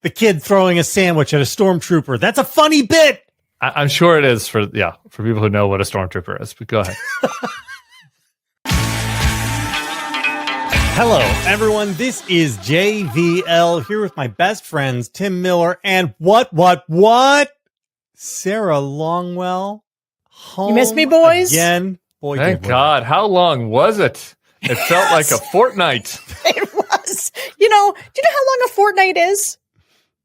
the kid throwing a sandwich at a stormtrooper. That's a funny bit. I'm sure it is for people who know what a stormtrooper is, but go ahead. Hello, everyone. This is JVL here with my best friends, Tim Miller and what? Sarah Longwell. Home you missed me, boys? Again. Boy, thank God. How long was it? It felt like a fortnight. It was. Do you know how long a fortnight is?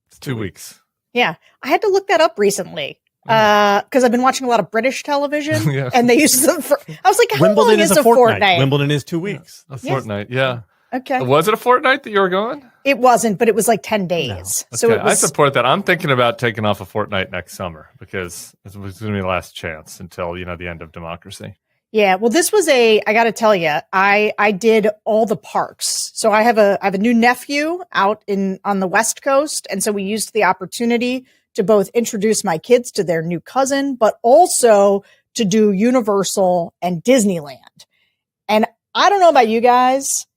It's 2 weeks. Yeah. I had to look that up recently. Because I've been watching a lot of British television, Yeah. and they use them for. I was like, how Wimbledon long is a fortnight? Wimbledon is 2 weeks. A fortnight, yeah. Okay. Was it a fortnight that you were going? It wasn't, but it was like 10 days. No. So Okay, it was. I support that. I'm thinking about taking off a fortnight next summer because it's going to be the last chance until, the end of democracy. Yeah. Well, this was I got to tell you, I did all the parks. So I have a new nephew out on the West Coast. And so we used the opportunity to both introduce my kids to their new cousin, but also to do Universal and Disneyland. And I don't know about you guys,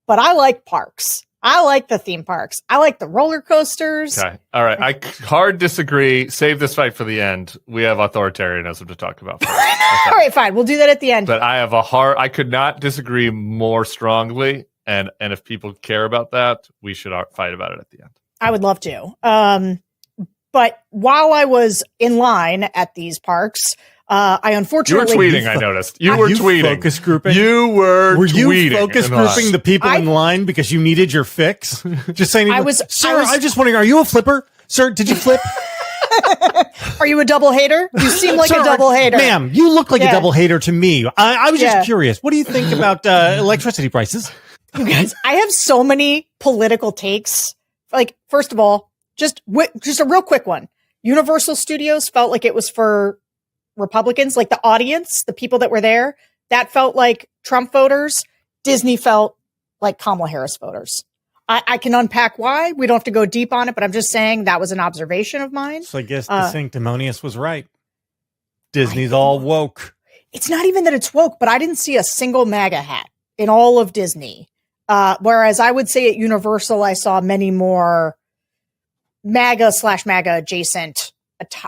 but I like parks. I like the theme parks. I like the roller coasters. Okay. All right. I hard disagree. Save this fight for the end. We have authoritarianism to talk about first. Okay. All right, fine. We'll do that at the end. But I could not disagree more strongly. And if people care about that, we should fight about it at the end. I would love to. But while I was in line at these parks, I unfortunately... You were tweeting, I noticed. You were tweeting. Focus grouping? Were you focus grouping the people in line because you needed your fix? Just saying, I'm just wondering, are you a flipper? Sir, did you flip? Are you a double hater? You seem like a double hater. Ma'am, you look like a double hater to me. I was just curious. What do you think about electricity prices? You guys, I have so many political takes. Like, first of all, just a real quick one. Universal Studios felt like it was for Republicans, like the audience, the people that were there, that felt like Trump voters. Disney felt like Kamala Harris voters. I can unpack why. We don't have to go deep on it, but I'm just saying that was an observation of mine. So I guess the sanctimonious was right. Disney's all woke. It's not even that it's woke, but I didn't see a single MAGA hat in all of Disney. Whereas I would say at Universal, I saw many more MAGA/MAGA adjacent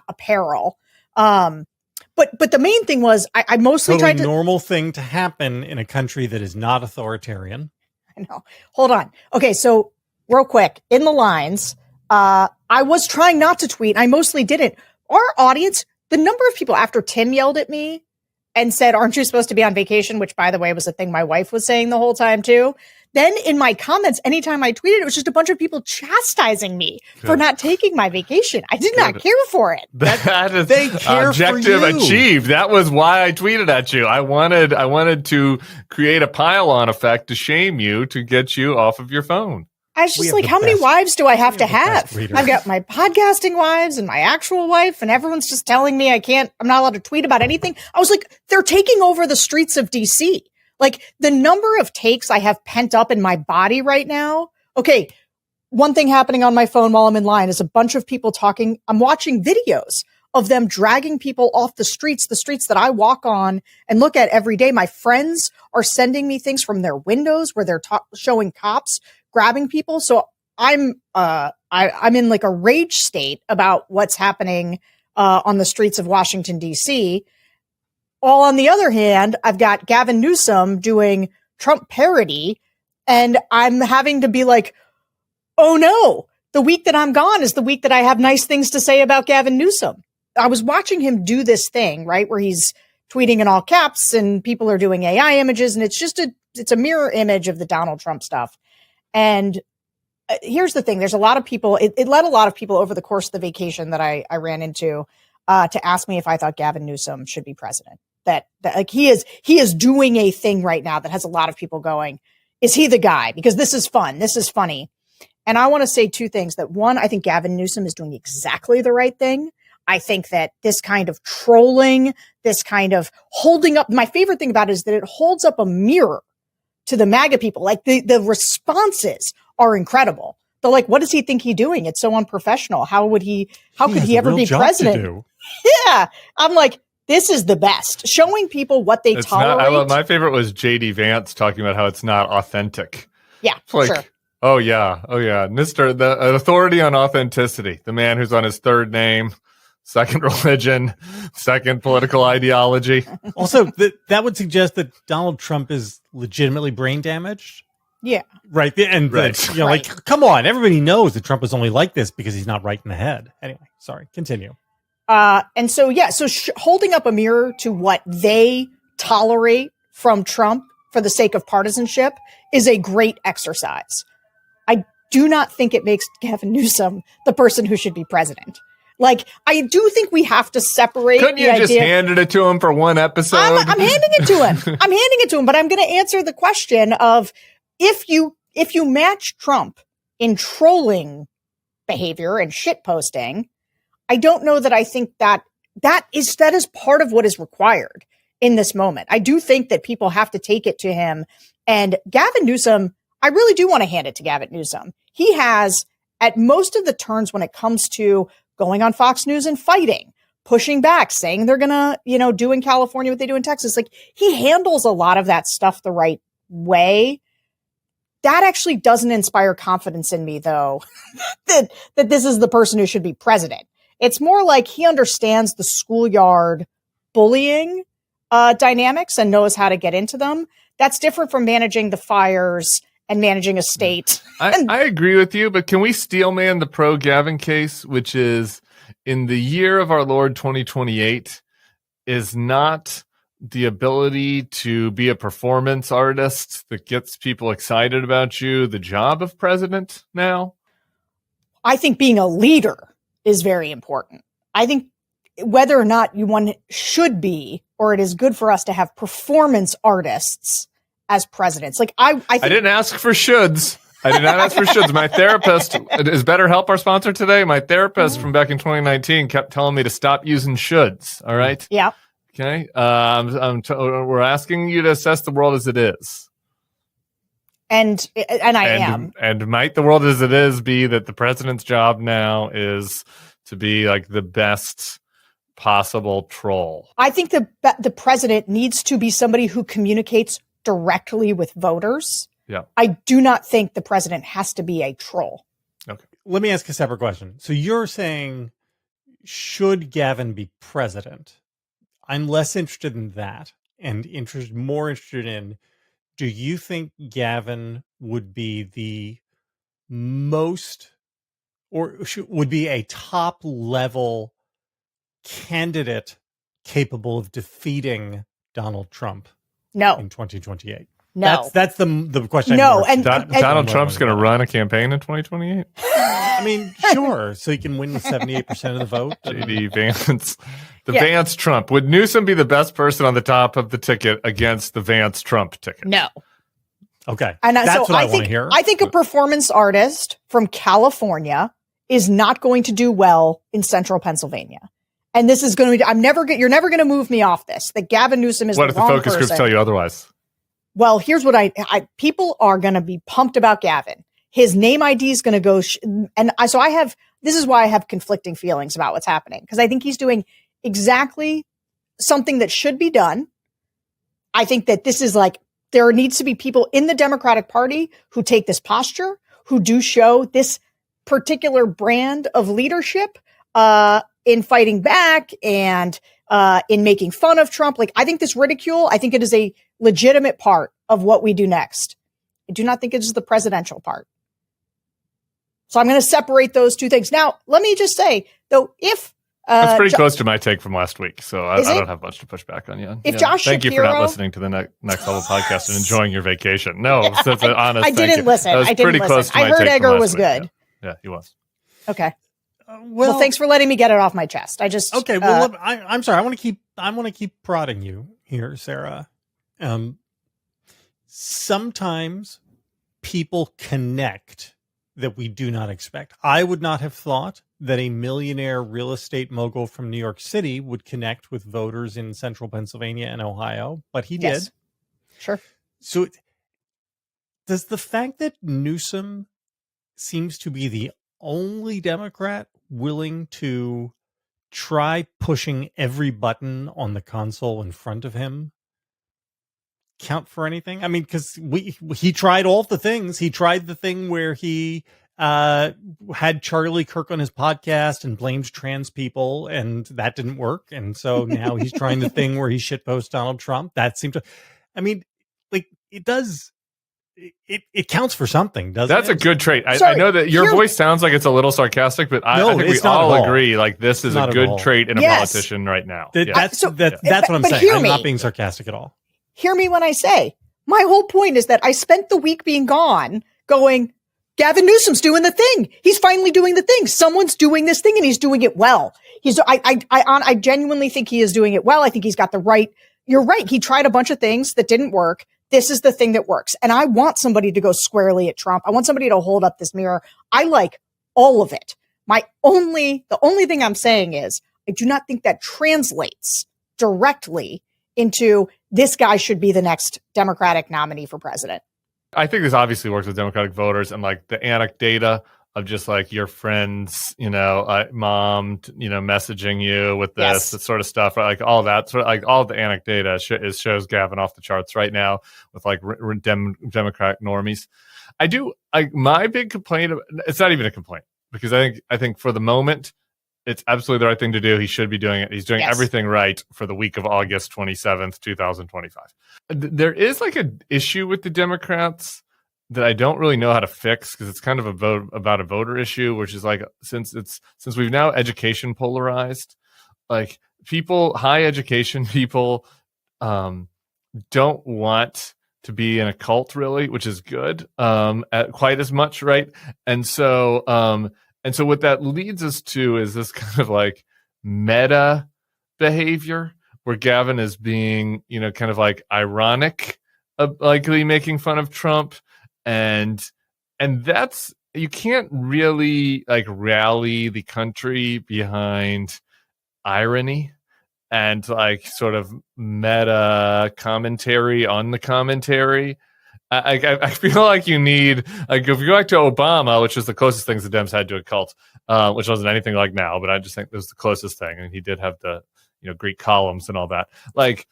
apparel. But the main thing was I mostly tried to normal thing to happen in a country that is not authoritarian. I know. Hold on. Okay. So real quick in the lines, I was trying not to tweet. I mostly didn't. Our audience, the number of people after Tim yelled at me and said, aren't you supposed to be on vacation? Which by the way, was a thing my wife was saying the whole time too. Then in my comments, anytime I tweeted, it was just a bunch of people chastising me for not taking my vacation. I did not care for it. That is they care objective for you. Achieved. That was why I tweeted at you. I wanted to create a pile-on effect to shame you, to get you off of your phone. I was just like, how many wives do I have to have? readers. I've got my podcasting wives and my actual wife, and everyone's just telling me I'm not allowed to tweet about anything. I was like, they're taking over the streets of DC. Like the number of takes I have pent up in my body right now. Okay. One thing happening on my phone while I'm in line is a bunch of people talking. I'm watching videos of them dragging people off the streets that I walk on and look at every day. My friends are sending me things from their windows where they're showing cops grabbing people. So I'm in like a rage state about what's happening on the streets of Washington, D.C. All on the other hand, I've got Gavin Newsom doing Trump parody, and I'm having to be like, oh no, the week that I'm gone is the week that I have nice things to say about Gavin Newsom. I was watching him do this thing, right, where he's tweeting in all caps and people are doing AI images, and it's a mirror image of the Donald Trump stuff. And here's the thing. There's a lot of people, it led a lot of people over the course of the vacation that I ran into to ask me if I thought Gavin Newsom should be president. That like he is doing a thing right now that has a lot of people going, is he the guy? Because this is fun. This is funny. And I want to say two things. That one, I think Gavin Newsom is doing exactly the right thing. I think that this kind of trolling, this kind of holding up, my favorite thing about it is that it holds up a mirror to the MAGA people. Like the responses are incredible. They're like, what does he think he's doing? It's so unprofessional. How could he ever be president? Yeah. I'm like, this is the best. Showing people what they tolerate. My favorite was JD Vance talking about how it's not authentic. Yeah, like, sure. Oh yeah. Mr. the authority on authenticity, the man who's on his third name, second religion, second political ideology. Also, that would suggest that Donald Trump is legitimately brain damaged. Yeah. Right. And right. Like, come on, everybody knows that Trump is only like this because he's not right in the head. Anyway, sorry, continue. And so, holding up a mirror to what they tolerate from Trump for the sake of partisanship is a great exercise. I do not think it makes Gavin Newsom the person who should be president. Like, I do think we have to separate. Couldn't you just handed it to him for one episode? I'm handing it to him. But I'm going to answer the question of if you match Trump in trolling behavior and shit posting, I don't know that I think that is part of what is required in this moment. I do think that people have to take it to him. And Gavin Newsom, I really do want to hand it to Gavin Newsom. He has, at most of the turns when it comes to going on Fox News and fighting, pushing back, saying they're going to, do in California what they do in Texas. Like, he handles a lot of that stuff the right way. That actually doesn't inspire confidence in me, though, that this is the person who should be president. It's more like he understands the schoolyard bullying dynamics and knows how to get into them. That's different from managing the fires and managing a state. I agree with you, but can we steelman the pro-Gavin case, which is in the year of our Lord 2028, is not the ability to be a performance artist that gets people excited about you the job of president now? I think being a leader is very important. I think whether or not one should be, or it is good for us to have performance artists as presidents. Like I didn't ask for shoulds. I did not ask for shoulds. My therapist is BetterHelp, our sponsor today. My therapist from back in 2019 kept telling me to stop using shoulds. All right. Yeah. Okay. We're asking you to assess the world as it is. And I am. And might the world as it is be that the president's job now is to be like the best possible troll? I think the president needs to be somebody who communicates directly with voters. Yeah. I do not think the president has to be a troll. Okay. Let me ask a separate question. So you're saying, should Gavin be president? I'm less interested in that and more interested in, do you think Gavin would be the most, or would be a top level candidate capable of defeating Donald Trump? No. In 2028. No. That's the question. No. And Donald Trump's going to run a campaign in 2028? I mean, sure. So he can win with 78% of the vote. JD Vance. Vance Trump. Would Newsom be the best person on the top of the ticket against the Vance Trump ticket? No. Okay. And that's what I want to hear. I think a performance artist from California is not going to do well in central Pennsylvania. And this is going to be, you're never going to move me off this, that Gavin Newsom is the wrong person. What if the focus groups tell you otherwise? Well, here's what people are going to be pumped about Gavin. His name ID is going to go. This is why I have conflicting feelings about what's happening, because I think he's doing exactly something that should be done. I think that this is like, there needs to be people in the Democratic Party who take this posture, who do show this particular brand of leadership, in fighting back and in making fun of Trump. Like, I think this ridicule, I think it is a legitimate part of what we do next. I do not think it is the presidential part. So I'm going to separate those two things. Now, let me just say, though, if that's pretty close to my take from last week, so I don't have much to push back on you. If Josh thank Shapiro, you for not listening to the Next Level podcast and enjoying your vacation. No, that's an honest. I didn't listen. I didn't listen. I heard Edgar was good. Yeah, he was. Okay. Well, thanks for letting me get it off my chest. Okay. Well, I'm sorry. I want to keep prodding you here, Sarah. Sometimes people connect that we do not expect. I would not have thought that a millionaire real estate mogul from New York City would connect with voters in central Pennsylvania and Ohio, but he did. Sure. So does the fact that Newsom seems to be the only Democrat willing to try pushing every button on the console in front of him count for anything? I mean, because he tried all the things. He tried the thing where he had Charlie Kirk on his podcast and blamed trans people, and that didn't work. And so now he's trying the thing where he shitposts Donald Trump. That seemed to, I mean, like it does. It counts for something, doesn't That's it? a good trait. Sorry, I know that your voice sounds like it's a little sarcastic, but I think we all agree like this is a good trait in a politician right now. That's what I'm saying. I'm not being sarcastic at all. Hear me when I say my whole point is that I spent the week being gone going, Gavin Newsom's doing the thing. He's finally doing the thing. Someone's doing this thing and he's doing it well. I genuinely think he is doing it well. I think he's got the right. You're right. He tried a bunch of things that didn't work. This is the thing that works. And I want somebody to go squarely at Trump. I want somebody to hold up this mirror. I like all of it. The only thing I'm saying is I do not think that translates directly into this guy should be the next Democratic nominee for president. I think this obviously works with Democratic voters and like the anecdata of just like your friends, mom, messaging you with this sort of stuff, right? Like all that sort of like all the anecdata shows Gavin off the charts right now with like Democratic normies. My big complaint, it's not even a complaint because I think for the moment, it's absolutely the right thing to do. He should be doing it. He's doing everything right for the week of August 27th, 2025. There is like an issue with the Democrats that I don't really know how to fix because it's kind of about a voter issue, which is like since we've now education polarized, like high education people don't want to be in a cult really, which is good at quite as much, right? And so what that leads us to is this kind of like meta behavior where Gavin is being, kind of like ironic, likely making fun of Trump. And that's, you can't really like rally the country behind irony and like sort of meta commentary on the commentary. I feel like you need, like, if you go back to Obama, which was the closest things the Dems had to a cult, which wasn't anything like now, but I just think it was the closest thing. And he did have the, Greek columns and all that. Like,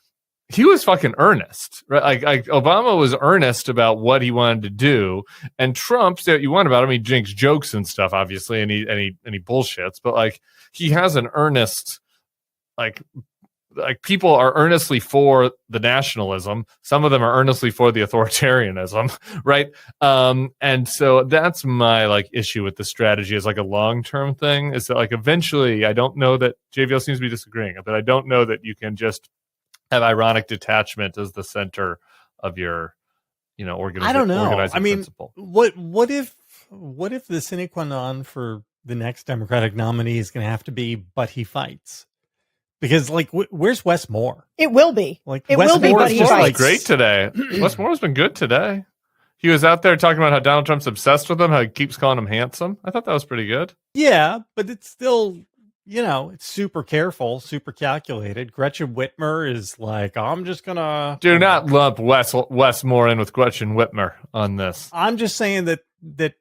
he was fucking earnest, right? Like Obama was earnest about what he wanted to do, and Trump, say what you want about him, he jinks jokes and stuff, obviously, and he bullshits, but like he has an earnest, like people are earnestly for the nationalism. Some of them are earnestly for the authoritarianism, right? And so that's my like issue with the strategy as like a long-term thing is that like eventually, I don't know that JVL seems to be disagreeing, but I don't know that you can just have ironic detachment as the center of your, organization. I don't know. I mean, principle. What if the sine qua non for the next Democratic nominee is going to have to be, but he fights? Because like, where's Wes Moore? It will be. Like, it Wes will be, but he Moore was fights. great today. Wes Moore has been good today. He was out there talking about how Donald Trump's obsessed with him, how he keeps calling him handsome. I thought that was pretty good. Yeah, but it's still, it's super careful, super calculated. Gretchen Whitmer is like, I'm just gonna do not lump Wes Moore in with Gretchen Whitmer on this. I'm just saying that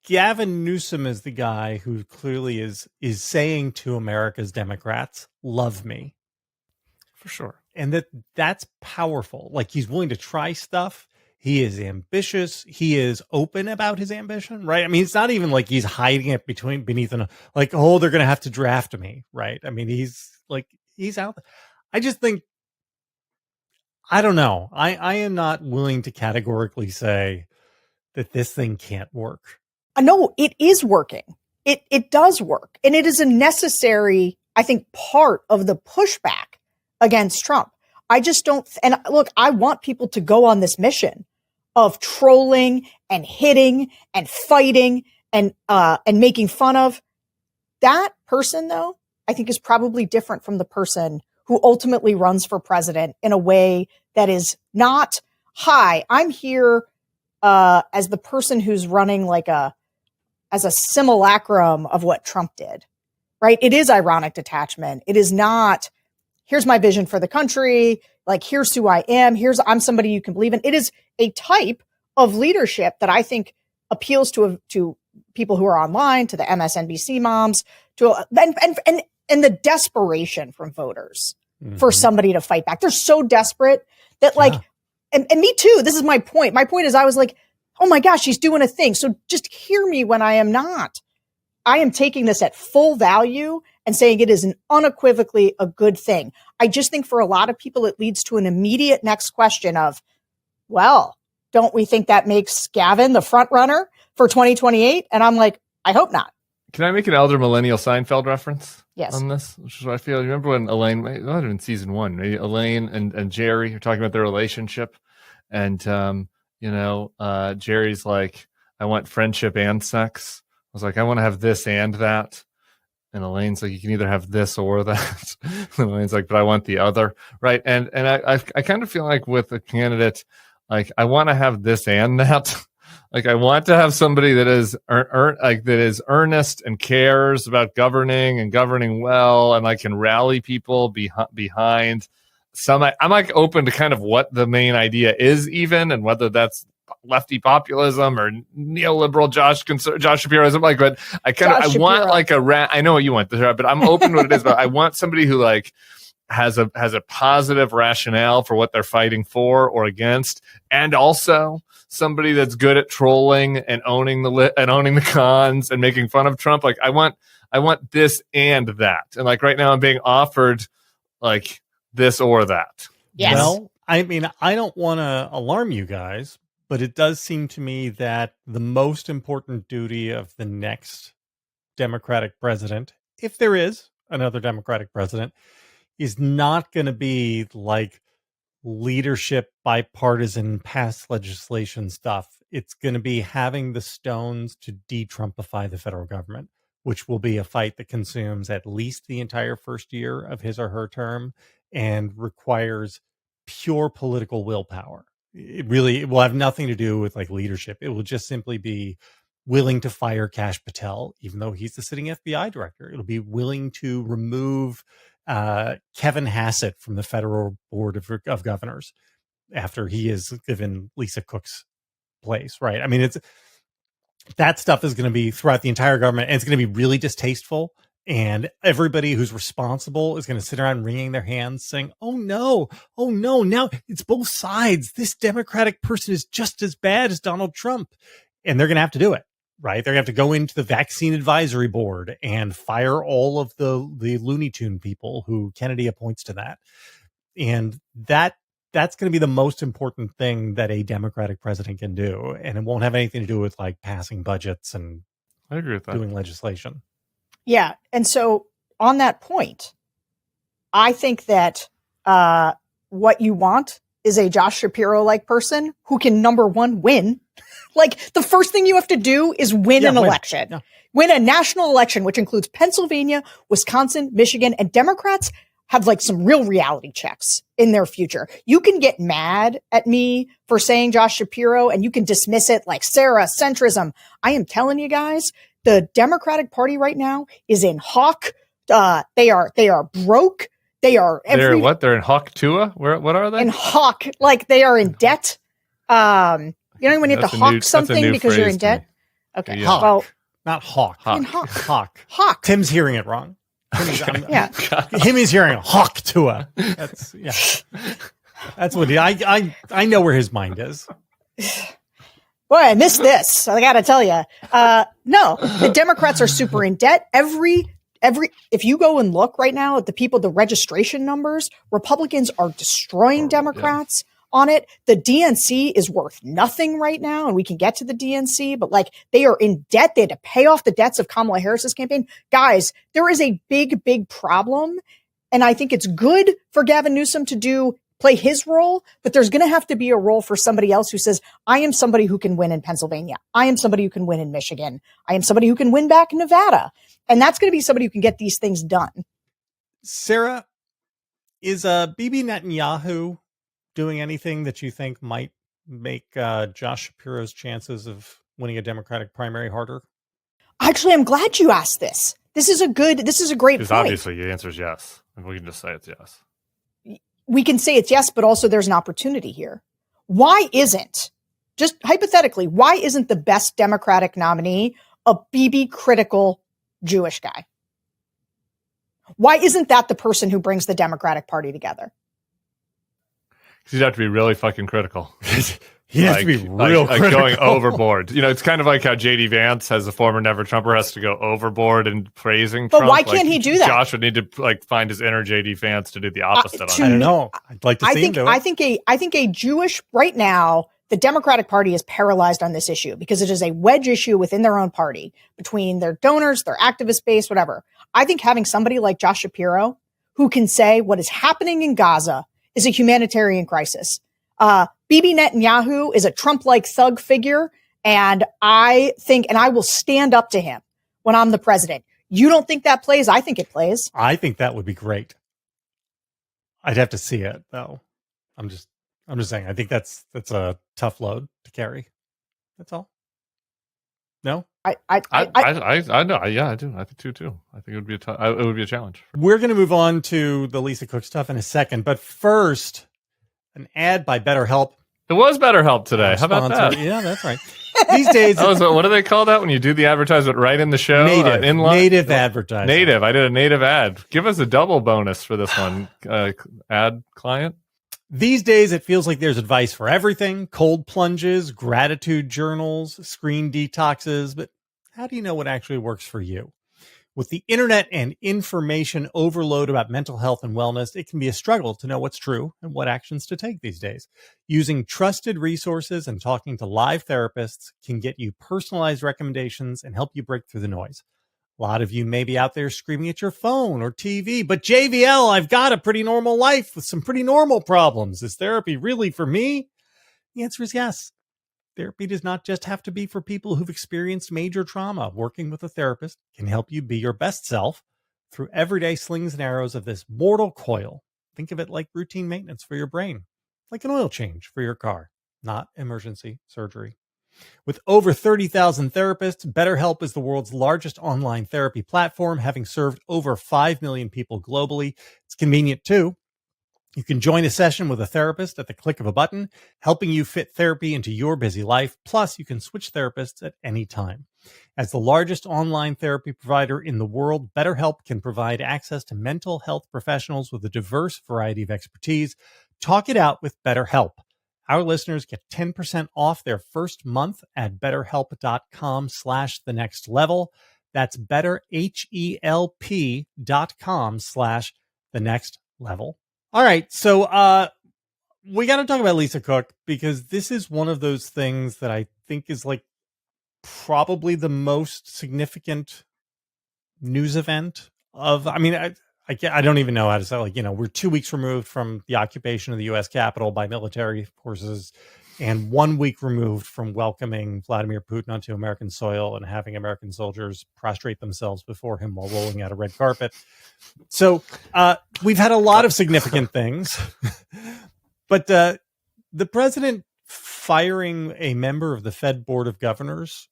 Gavin Newsom is the guy who clearly is saying to America's Democrats, love me. For sure. And that's powerful. Like, he's willing to try stuff. He is ambitious. He is open about his ambition, right? I mean, it's not even like he's hiding it beneath they're going to have to draft me, right? I mean, he's out there. I just think, I don't know. I am not willing to categorically say that this thing can't work. No, it is working. It does work. And it is a necessary, I think, part of the pushback against Trump. I just don't, and look, I want people to go on this mission of trolling and hitting and fighting and making fun of. That person, though, I think is probably different from the person who ultimately runs for president in a way that is not, hi, I'm here as the person who's running as a simulacrum of what Trump did, right? It is ironic detachment. It is not, here's my vision for the country. Like, here's who I am. I'm somebody you can believe in. It is a type of leadership that I think appeals to people who are online, to the MSNBC moms, and the desperation from voters for somebody to fight back. They're so desperate that and me too. This is my point. My point is I was like, oh my gosh, she's doing a thing. So just hear me when I am not. I am taking this at full value and saying it is an unequivocally a good thing. I just think for a lot of people, it leads to an immediate next question of, well, don't we think that makes Gavin the front runner for 2028? And I'm like, I hope not. Can I make an elder millennial Seinfeld reference? Yes. On this, which is what I feel. You remember when Elaine, it might have been season 1, maybe Elaine and Jerry are talking about their relationship, and Jerry's like, I want friendship and sex. I was like, I want to have this and that. And Elaine's like, you can either have this or that. And Elaine's like, but I want the other, right? And I kind of feel like with a candidate, like I want to have this and that. Like I want to have somebody that is that is earnest and cares about governing and governing well, and like can rally people behind some. I'm like open to kind of what the main idea is, even, and whether that's lefty populism or neoliberal Josh Shapiroism. Like, but I want like I know what you want, but I'm open to what it is. But I want somebody who like has a positive rationale for what they're fighting for or against, and also somebody that's good at trolling and owning the cons and making fun of Trump. Like I want this and that. And like right now I'm being offered like this or that. Yes. Well, I mean, I don't want to alarm you guys, but it does seem to me that the most important duty of the next Democratic president, if there is another Democratic president, is not going to be like leadership, bipartisan, pass legislation stuff. It's going to be having the stones to de-Trumpify the federal government, which will be a fight that consumes at least the entire first year of his or her term and requires pure political willpower. It will have nothing to do with like leadership. It will just simply be willing to fire Kash Patel, even though he's the sitting FBI director. It'll be willing to remove Kevin Hassett from the federal board of governors after he is given Lisa Cook's place, right? I mean, that stuff is going to be throughout the entire government, and it's going to be really distasteful. And everybody who's responsible is going to sit around wringing their hands saying, oh no, now it's both sides. This Democratic person is just as bad as Donald Trump. And they're going to have to do it, right? They're going to have to go into the vaccine advisory board and fire all of the Looney Tune people who Kennedy appoints to that. And that's going to be the most important thing that a Democratic president can do. And it won't have anything to do with like passing budgets and I agree with that. Doing legislation. Yeah. And so on that point, I think that what you want is a Josh Shapiro-like person who can, number one, win. Like the first thing you have to do is win an election. Yeah. Win a national election, which includes Pennsylvania, Wisconsin, Michigan, and Democrats have like some real reality checks in their future. You can get mad at me for saying Josh Shapiro and you can dismiss it like Sarah centrism. I am telling you guys, the Democratic Party right now is in hawk. They are broke. They're what? They're in hawk Tua? What are they? In hawk, like they are in debt. You know when you have to hawk something because you're in debt? Okay. Yeah. Hawk, well, not hawk. In hawk. Hawk. Tim's hearing it wrong. Yeah. Him is hearing hawk Tua. That's what I know where his mind is. Boy, I missed this. I got to tell you. No, the Democrats are super in debt. If you go and look right now at the registration numbers, Republicans are destroying Democrats on it. The DNC is worth nothing right now, and we can get to the DNC, but like they are in debt. They had to pay off the debts of Kamala Harris's campaign. Guys, there is a big, big problem, and I think it's good for Gavin Newsom to play his role, but there's going to have to be a role for somebody else who says, I am somebody who can win in Pennsylvania. I am somebody who can win in Michigan. I am somebody who can win back in Nevada. And that's going to be somebody who can get these things done. Sarah, is Bibi Netanyahu doing anything that you think might make Josh Shapiro's chances of winning a Democratic primary harder? Actually, I'm glad you asked this. This is a great point. Because obviously the answer is yes. And we can just say it's yes. We can say it's yes, but also there's an opportunity here. Why isn't, just hypothetically, why isn't the best Democratic nominee a Bibi critical Jewish guy? Why isn't that the person who brings the Democratic Party together? You'd have to be really fucking critical. He has to be real like critical. going overboard. It's kind of like how JD Vance, as a former Never Trumper, has to go overboard in praising But Trump. why can't he do that? Josh would need to find his inner JD Vance to do the opposite on I it. don't know. I'd like to see him do it. I think a Jewish right now, the Democratic Party is paralyzed on this issue because it is a wedge issue within their own party between their donors, their activist base, whatever. I think having somebody like Josh Shapiro who can say what is happening in Gaza is a humanitarian crisis. Bibi Netanyahu is a Trump-like thug figure, and I will stand up to him when I'm the president. You don't think that plays? I think it plays. I think that would be great. I'd have to see it though. I'm just saying. I think that's a tough load to carry. That's all. No, I know. Yeah, I do. I think too. I think it would be a challenge. We're going to move on to the Lisa Cook stuff in a second, but first, an ad by BetterHelp. It was BetterHelp today. How about that? Yeah, that's right. These days, what do they call that when you do the advertisement right in the show? Native advertising. Native. I did a native ad. Give us a double bonus for this one, ad client. These days, it feels like there's advice for everything: cold plunges, gratitude journals, screen detoxes. But how do you know what actually works for you? With the internet and information overload about mental health and wellness, it can be a struggle to know what's true and what actions to take these days. Using trusted resources and talking to live therapists can get you personalized recommendations and help you break through the noise. A lot of you may be out there screaming at your phone or TV, but JVL, I've got a pretty normal life with some pretty normal problems. Is therapy really for me? The answer is yes. Therapy does not just have to be for people who've experienced major trauma. Working with a therapist can help you be your best self through everyday slings and arrows of this mortal coil. Think of it like routine maintenance for your brain, like an oil change for your car, not emergency surgery. With over 30,000 therapists, BetterHelp is the world's largest online therapy platform, having served over 5 million people globally. It's convenient too. You can join a session with a therapist at the click of a button, helping you fit therapy into your busy life. Plus, you can switch therapists at any time. As the largest online therapy provider in the world, BetterHelp can provide access to mental health professionals with a diverse variety of expertise. Talk it out with BetterHelp. Our listeners get 10% off their first month at betterhelp.com/thenextlevel. That's betterhelp.com/thenextlevel. All right. So we got to talk about Lisa Cook, because this is one of those things that I think is like probably the most significant news event of, I mean, I don't even know how to say, like, we're 2 weeks removed from the occupation of the U.S. Capitol by military forces and 1 week removed from welcoming Vladimir Putin onto American soil and having American soldiers prostrate themselves before him while rolling out a red carpet. So we've had a lot of significant things, but the president firing a member of the Fed Board of Governors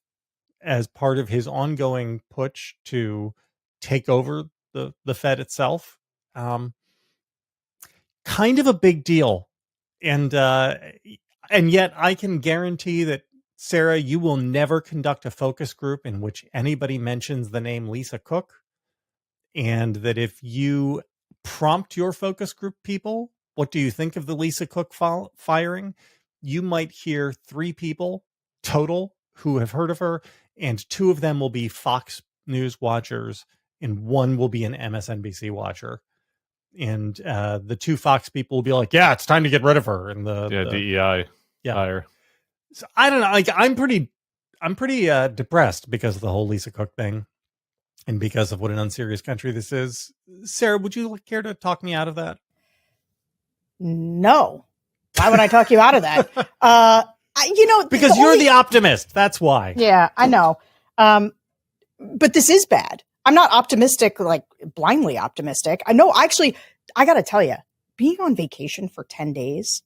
as part of his ongoing push to take over the Fed itself, kind of a big deal. And yet I can guarantee that, Sarah, you will never conduct a focus group in which anybody mentions the name Lisa Cook. And that if you prompt your focus group people, what do you think of the Lisa Cook firing? You might hear 3 people total who have heard of her, and 2 of them will be Fox News watchers, and 1 will be an MSNBC watcher. And the 2 Fox people will be like, yeah, it's time to get rid of her. And the DEI hire. So I don't know. Like, I'm pretty depressed because of the whole Lisa Cook thing, and because of what an unserious country this is. Sarah, would you care to talk me out of that? No. Why would I talk you out of that? Because you're the optimist. That's why. Yeah, I know. But this is bad. I'm not optimistic, like blindly optimistic. I know, actually, I got to tell you, being on vacation for 10 days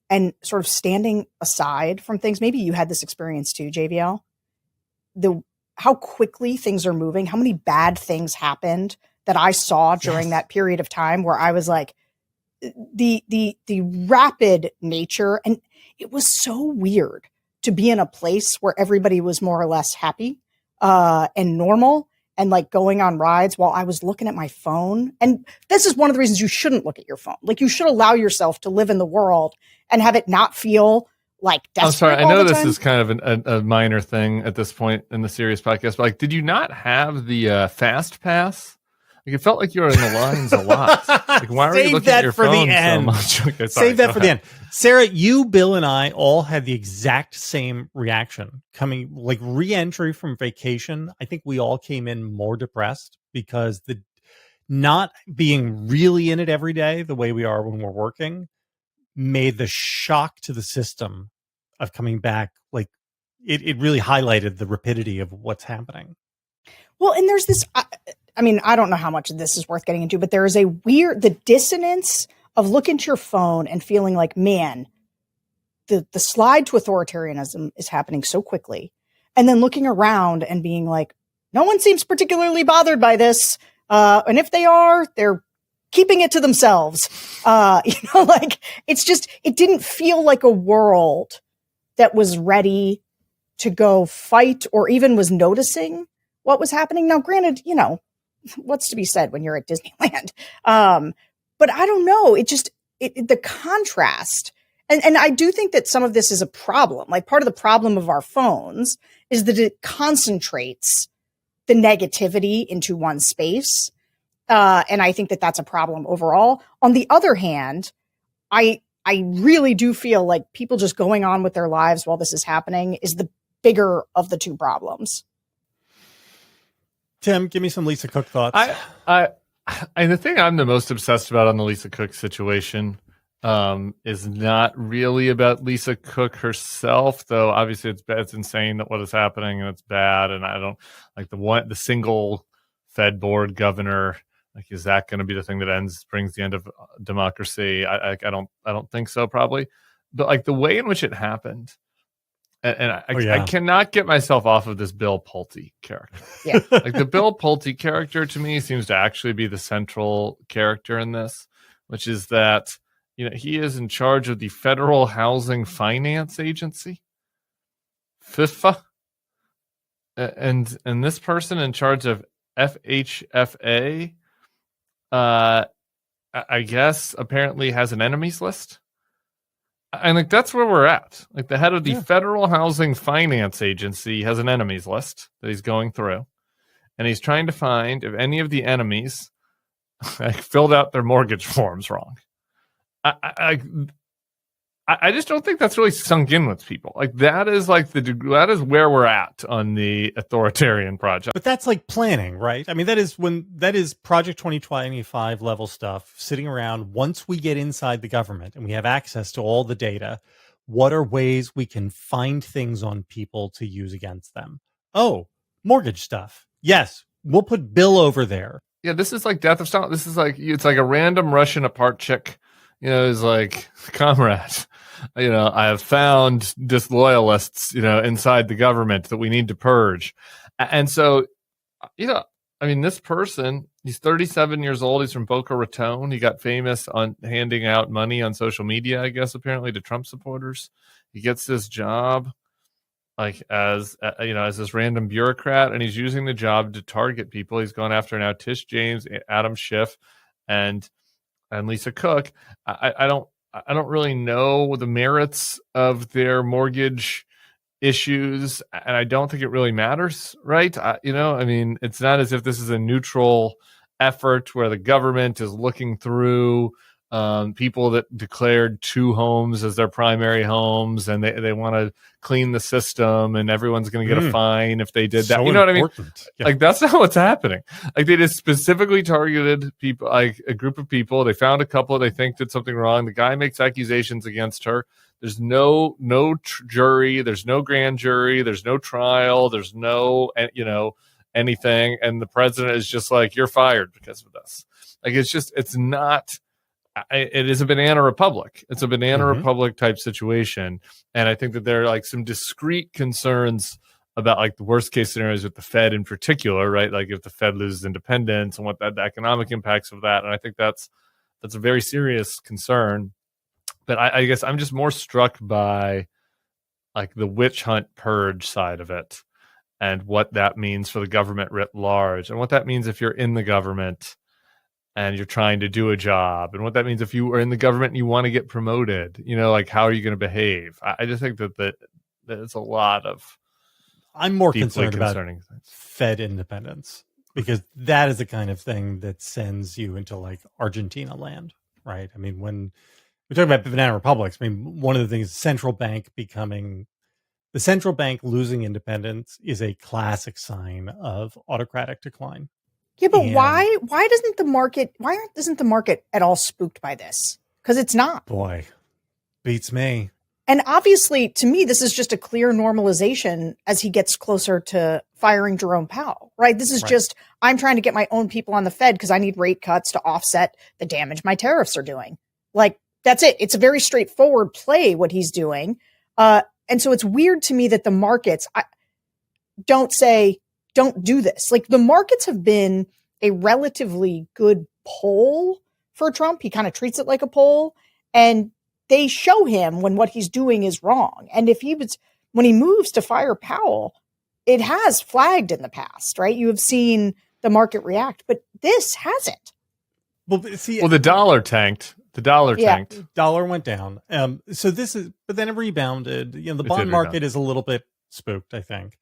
and sort of standing aside from things, maybe you had this experience too, JVL, how quickly things are moving, how many bad things happened that I saw during that period of time, where I was like, the rapid nature. And it was so weird to be in a place where everybody was more or less happy and normal. and like going on rides while I was looking at my phone. And this is one of the reasons you shouldn't look at your phone. Like, you should allow yourself to live in the world and have it not feel like desperate. I'm sorry. I all know the this time. is kind of a minor thing at this point in the serious podcast, but like, did you not have the fast pass? Like, it felt like you were in the lines a lot. Like, why were you looking at your phone so much? Okay, sorry, Save that for the end. Sarah, you, Bill, and I all had the exact same reaction coming, like re-entry from vacation. I think we all came in more depressed because the not being really in it every day the way we are when we're working made the shock to the system of coming back. Like, it really highlighted the rapidity of what's happening. Well, and there's this, I mean, I don't know how much of this is worth getting into, but there is the dissonance of looking at your phone and feeling like, man, the slide to authoritarianism is happening so quickly. And then looking around and being like, no one seems particularly bothered by this. And if they are, they're keeping it to themselves. Like, it didn't feel like a world that was ready to go fight or even was noticing what was happening. Now, granted, what's to be said when you're at Disneyland? But I don't know. The contrast. And I do think that some of this is a problem. Like, part of the problem of our phones is that it concentrates the negativity into one space. And I think that that's a problem overall. On the other hand, I really do feel like people just going on with their lives while this is happening is the bigger of the two problems. Tim, give me some Lisa Cook thoughts. And the thing I'm the most obsessed about on the Lisa Cook situation is not really about Lisa Cook herself, though obviously it's insane that what is happening and it's bad. And I don't like the single Fed board governor. Like, is that going to be the thing that brings the end of democracy? I don't think so, probably. But like the way in which it happened, I cannot get myself off of this Bill Pulte character. Yeah. Like, the Bill Pulte character to me seems to actually be the central character in this, which is that, he is in charge of the Federal Housing Finance Agency, FIFA, and this person in charge of FHFA, I guess apparently has an enemies list. And like, that's where we're at. Like, the head of the Federal Housing Finance Agency has an enemies list that he's going through, and he's trying to find if any of the enemies filled out their mortgage forms wrong. I just don't think that's really sunk in with people. Like, that is where we're at on the authoritarian project. But that's like planning, right? I mean, that is Project 2025 level stuff, sitting around. Once we get inside the government and we have access to all the data, what are ways we can find things on people to use against them? Oh, mortgage stuff. Yes, we'll put Bill over there. Yeah, this is like Death of Stalin. This is like, it's like a random Russian apart chick, is like, comrade, I have found disloyalists, inside the government that we need to purge. And so, this person, he's 37 years old. He's from Boca Raton. He got famous on handing out money on social media, I guess, apparently to Trump supporters. He gets this job like as this random bureaucrat, and he's using the job to target people. He's gone after now Tish James, Adam Schiff, and Lisa Cook. I don't really know the merits of their mortgage issues, and I don't think it really matters, right? It's not as if this is a neutral effort where the government is looking through people that declared two homes as their primary homes, and they want to clean the system, and everyone's going to get a fine if they did that. So you know what I mean? Yeah. Like, that's not what's happening. Like, they just specifically targeted people, like a group of people. They found a couple they think did something wrong. The guy makes accusations against her. There's no jury. There's no grand jury. There's no trial. There's no, anything. And the president is just like, you're fired because of this. Like, it's not. It is a banana republic. It's a banana republic type situation. And I think that there are like some discrete concerns about like the worst case scenarios with the Fed in particular, right? Like, if the Fed loses independence and what the economic impacts of that. And I think that's a very serious concern. But I guess I'm just more struck by like the witch hunt purge side of it. and what that means for the government writ large, and what that means if you're in the government and you're trying to do a job, and what that means if you are in the government and you want to get promoted. Like, how are you going to behave? I just think that there's a lot of I'm more deeply concerned about concerning things. Fed independence, because that is the kind of thing that sends you into like Argentina land, right? I mean, when we talk about banana republics, I mean, one of the things, the central bank losing independence is a classic sign of autocratic decline. Yeah, but why isn't the market at all spooked by this? Because it's not. Boy, beats me. And obviously, to me, this is just a clear normalization as he gets closer to firing Jerome Powell, right? This is just, I'm trying to get my own people on the Fed because I need rate cuts to offset the damage my tariffs are doing. Like, that's it. It's a very straightforward play, what he's doing. And so it's weird to me that the markets don't do this. Like, the markets have been a relatively good poll for Trump. He kind of treats it like a poll, and they show him when what he's doing is wrong. And when he moves to fire Powell, it has flagged in the past, right? You have seen the market react, but this hasn't. Well, the dollar tanked. Dollar went down. But then it rebounded. The bond market is a little bit spooked, I think.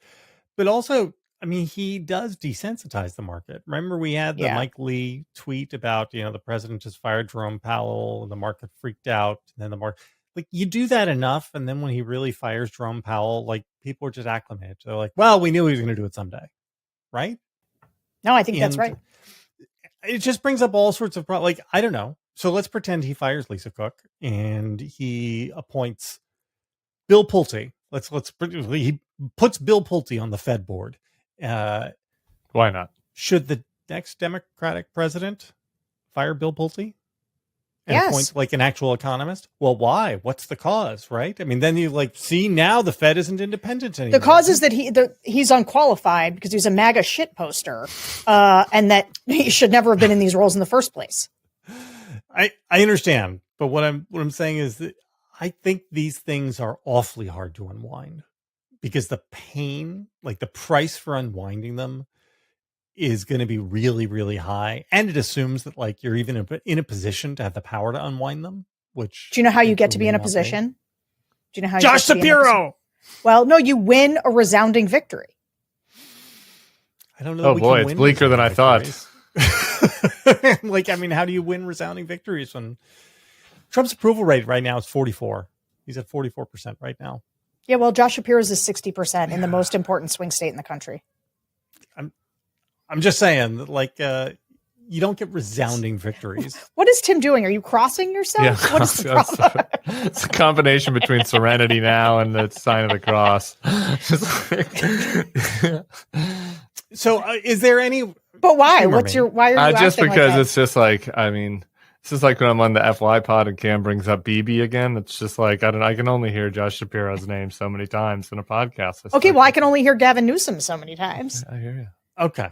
But also, I mean, he does desensitize the market. Remember, we had the Mike Lee tweet about, the president just fired Jerome Powell and the market freaked out. And then the market, like, you do that enough. And then when he really fires Jerome Powell, like, people are just acclimated. They're like, well, we knew he was going to do it someday. Right? No, I think that's right. It just brings up all sorts of problems. Like, I don't know. So let's pretend he fires Lisa Cook and he appoints Bill Pulte. He puts Bill Pulte on the Fed board. Why not? Should the next Democratic president fire Bill Pulte and Yes. appoint like an actual economist? Well, why? What's the cause, right? I mean, then you see now the Fed isn't independent anymore. The cause is that he's unqualified because he's a MAGA shit poster, and that he should never have been in these roles in the first place. I understand, but what I'm saying is that I think these things are awfully hard to unwind, because the pain, like the price for unwinding them, is going to be really, really high. And it assumes that like you're even in a position to have the power to unwind them, which... Do you know how you get to be in a position? Do you know how Josh Shapiro! Well, no, you win a resounding victory. I don't know. Oh boy, it's bleaker than I thought. Like, I mean, how do you win resounding victories when Trump's approval rate right now is 44? He's at 44% right now. Yeah, well, Josh Shapiro's is 60% in the most important swing state in the country. I'm just saying that, like, you don't get resounding victories. What is Tim doing? Are you crossing yourself? Yeah, What is the problem? It's a combination between Serenity now and the sign of the cross. So, is there any? But why? Humor Why are you just acting because like that? it's just like, I mean, this is like when I'm on the FY pod and Cam brings up BB again. It's just like, I can only hear Josh Shapiro's name so many times in a podcast. Okay, well, I can only hear Gavin Newsom so many times. I hear you. Okay.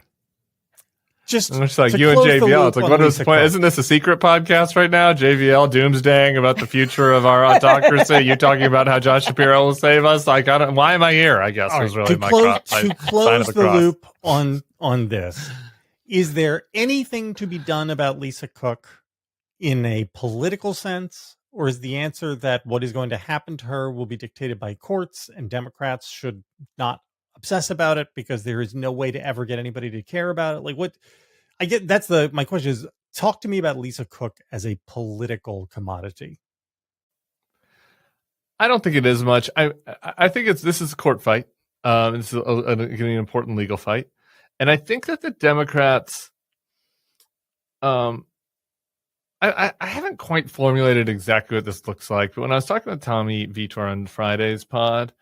Just it's like to you and close the JVL. loop It's like, on what is Lisa the point? Cook. Isn't this a secret podcast right now? JVL doomsdaying about the future of our autocracy. You talking about how Josh Shapiro will save us? Like, why am I here? I guess was really to my close the loop on this. Is there anything to be done about Lisa Cook in a political sense, or is the answer that what is going to happen to her will be dictated by courts and Democrats should not obsess about it because there is no way to ever get anybody to care about it? Like, what I get, my question is, talk to me about Lisa Cook as a political commodity. I don't think it is much. I think this is a court fight. This is an important legal fight. And I think that the Democrats, I haven't quite formulated exactly what this looks like, but when I was talking with Tommy Vitor on Friday's pod,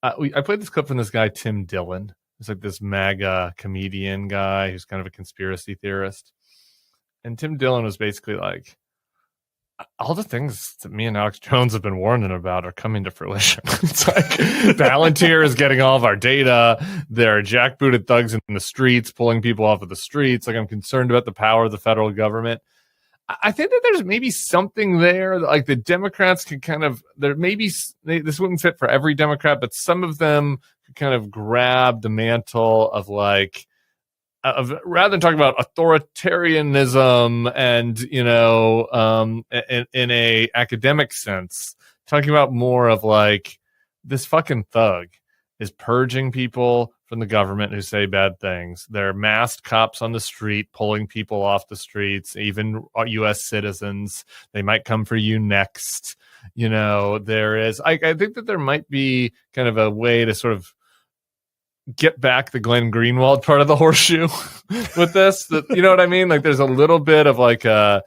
I played this clip from this guy, Tim Dillon. He's like this MAGA comedian guy who's kind of a conspiracy theorist. And Tim Dillon was basically like, all the things that me and Alex Jones have been warning about are coming to fruition. It's like Palantir is getting all of our data. There are jackbooted thugs in the streets, pulling people off of the streets. Like, I'm concerned about the power of the federal government. I think that there's maybe something there that, like, the Democrats can kind of, this wouldn't fit for every Democrat, but some of them kind of grab the mantle of like, rather than talking about authoritarianism and, you know, in a academic sense, talking about more of like, this fucking thug is purging people from the government who say bad things. There are masked cops on the street pulling people off the streets, even U.S. citizens. They might come for you next. You know, there is, I think that there might be kind of a way to sort of get back the Glenn Greenwald part of the horseshoe with this. That, you know what I mean? Like there's a little bit of like a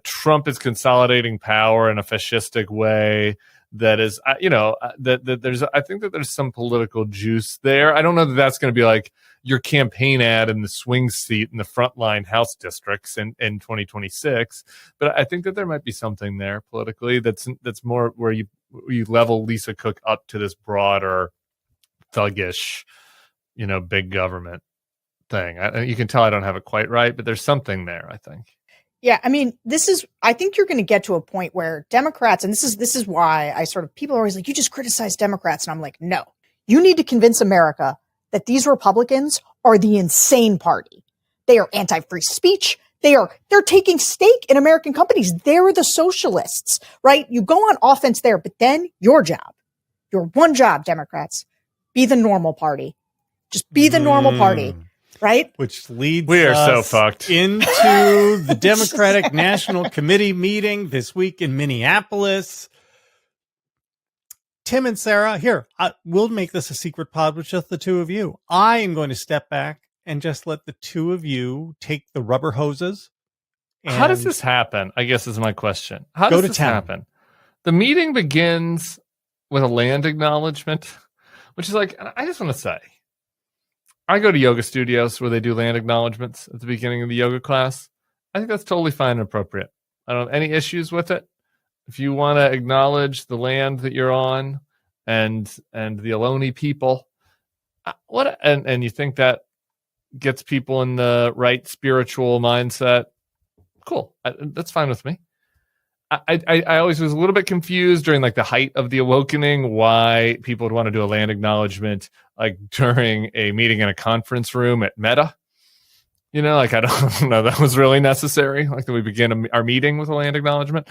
Trump is consolidating power in a fascistic way. That is, you know, that there's, I think that there's some political juice there. I don't know that that's going to be like your campaign ad in the swing seat in the frontline House districts in 2026, but I think that there might be something there politically that's more where you level Lisa Cook up to this broader thuggish, you know, big government thing. You can tell I don't have it quite right, but there's something there, I think. Yeah, I mean, I think you're going to get to a point where Democrats, and this is why people are always like, you just criticize Democrats. And I'm like, no, you need to convince America that these Republicans are the insane party. They are anti-free speech. They're taking stake in American companies. They're the socialists, right? You go on offense there, but then your one job, Democrats, be the normal party. Just be the normal party. Right? Which leads we are us so fucked into the Democratic National Committee meeting this week in Minneapolis. Tim and Sarah, here, we'll make this a secret pod with just the two of you. I am going to step back and just let the two of you take the rubber hoses. How does this happen? I guess is my question. How does this happen? The meeting begins with a land acknowledgement, which is like, I just want to say, I go to yoga studios where they do land acknowledgments at the beginning of the yoga class. I think that's totally fine and appropriate. I don't have any issues with it. If you want to acknowledge the land that you're on and the Ohlone people, and you think that gets people in the right spiritual mindset, cool. That's fine with me. I always was a little bit confused during like the height of the awakening why people would want to do a land acknowledgement like during a meeting in a conference room at Meta. You know, like I don't know that was really necessary. Like that we begin our meeting with a land acknowledgement,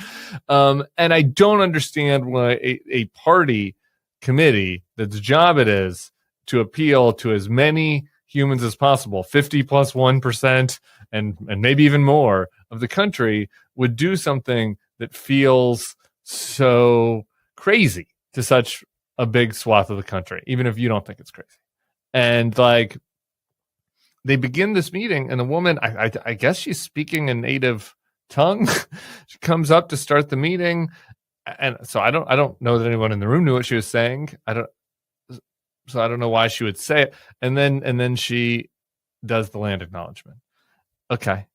and I don't understand why a party committee that's job it is to appeal to as many humans as possible, 50+1%, and maybe even more of the country would do something that feels so crazy to such a big swath of the country, even if you don't think it's crazy. And like, they begin this meeting, and the woman, I guess she's speaking a native tongue. She comes up to start the meeting, and so I don't know that anyone in the room knew what she was saying. I don't know why she would say it. And then she does the land acknowledgement. Okay.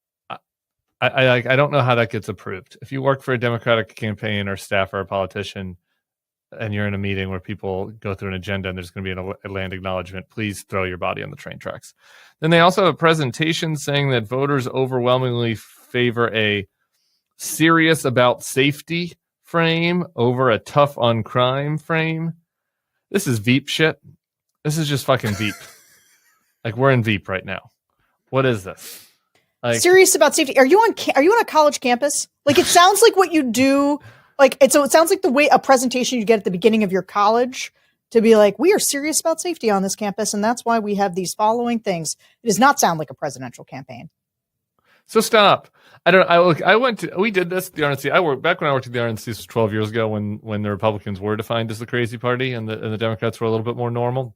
I don't know how that gets approved. If you work for a Democratic campaign or staff or a politician and you're in a meeting where people go through an agenda and there's going to be a land acknowledgement, please throw your body on the train tracks. Then they also have a presentation saying that voters overwhelmingly favor a serious about safety frame over a tough on crime frame. This is Veep shit. This is just fucking Veep. Like we're in Veep right now. What is this? Like, serious about safety. Are you on a college campus? Like it sounds like what you do. Like it sounds like the way a presentation you get at the beginning of your college to be like, we are serious about safety on this campus, and that's why we have these following things. It does not sound like a presidential campaign. So stop. We did this at the RNC. Back when I worked at the RNC, this was 12 years ago when the Republicans were defined as the crazy party and the Democrats were a little bit more normal.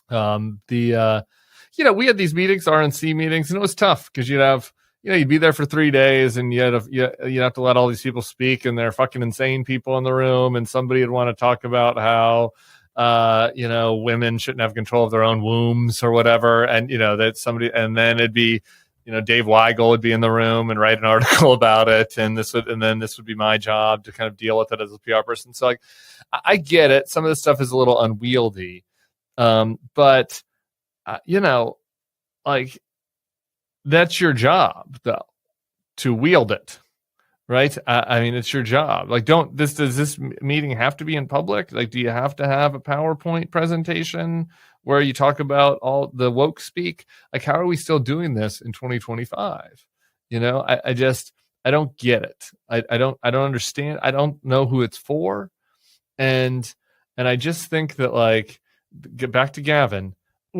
We had these meetings, RNC meetings, and it was tough because you'd be there for 3 days and you'd have to let all these people speak, and they're fucking insane people in the room, and somebody would want to talk about how women shouldn't have control of their own wombs or whatever, and that somebody, and then it'd be Dave Weigel would be in the room and write an article about it, and this would be my job to kind of deal with it as a PR person. So like I get it, some of this stuff is a little unwieldy, but like that's your job though, to wield it. right? I mean, it's your job. Like, does this meeting have to be in public? Like, do you have to have a PowerPoint presentation where you talk about all the woke speak? Like, how are we still doing this in 2025? You know, I don't get it. I don't understand. I don't know who it's for. And I just think that, like, get back to Gavin,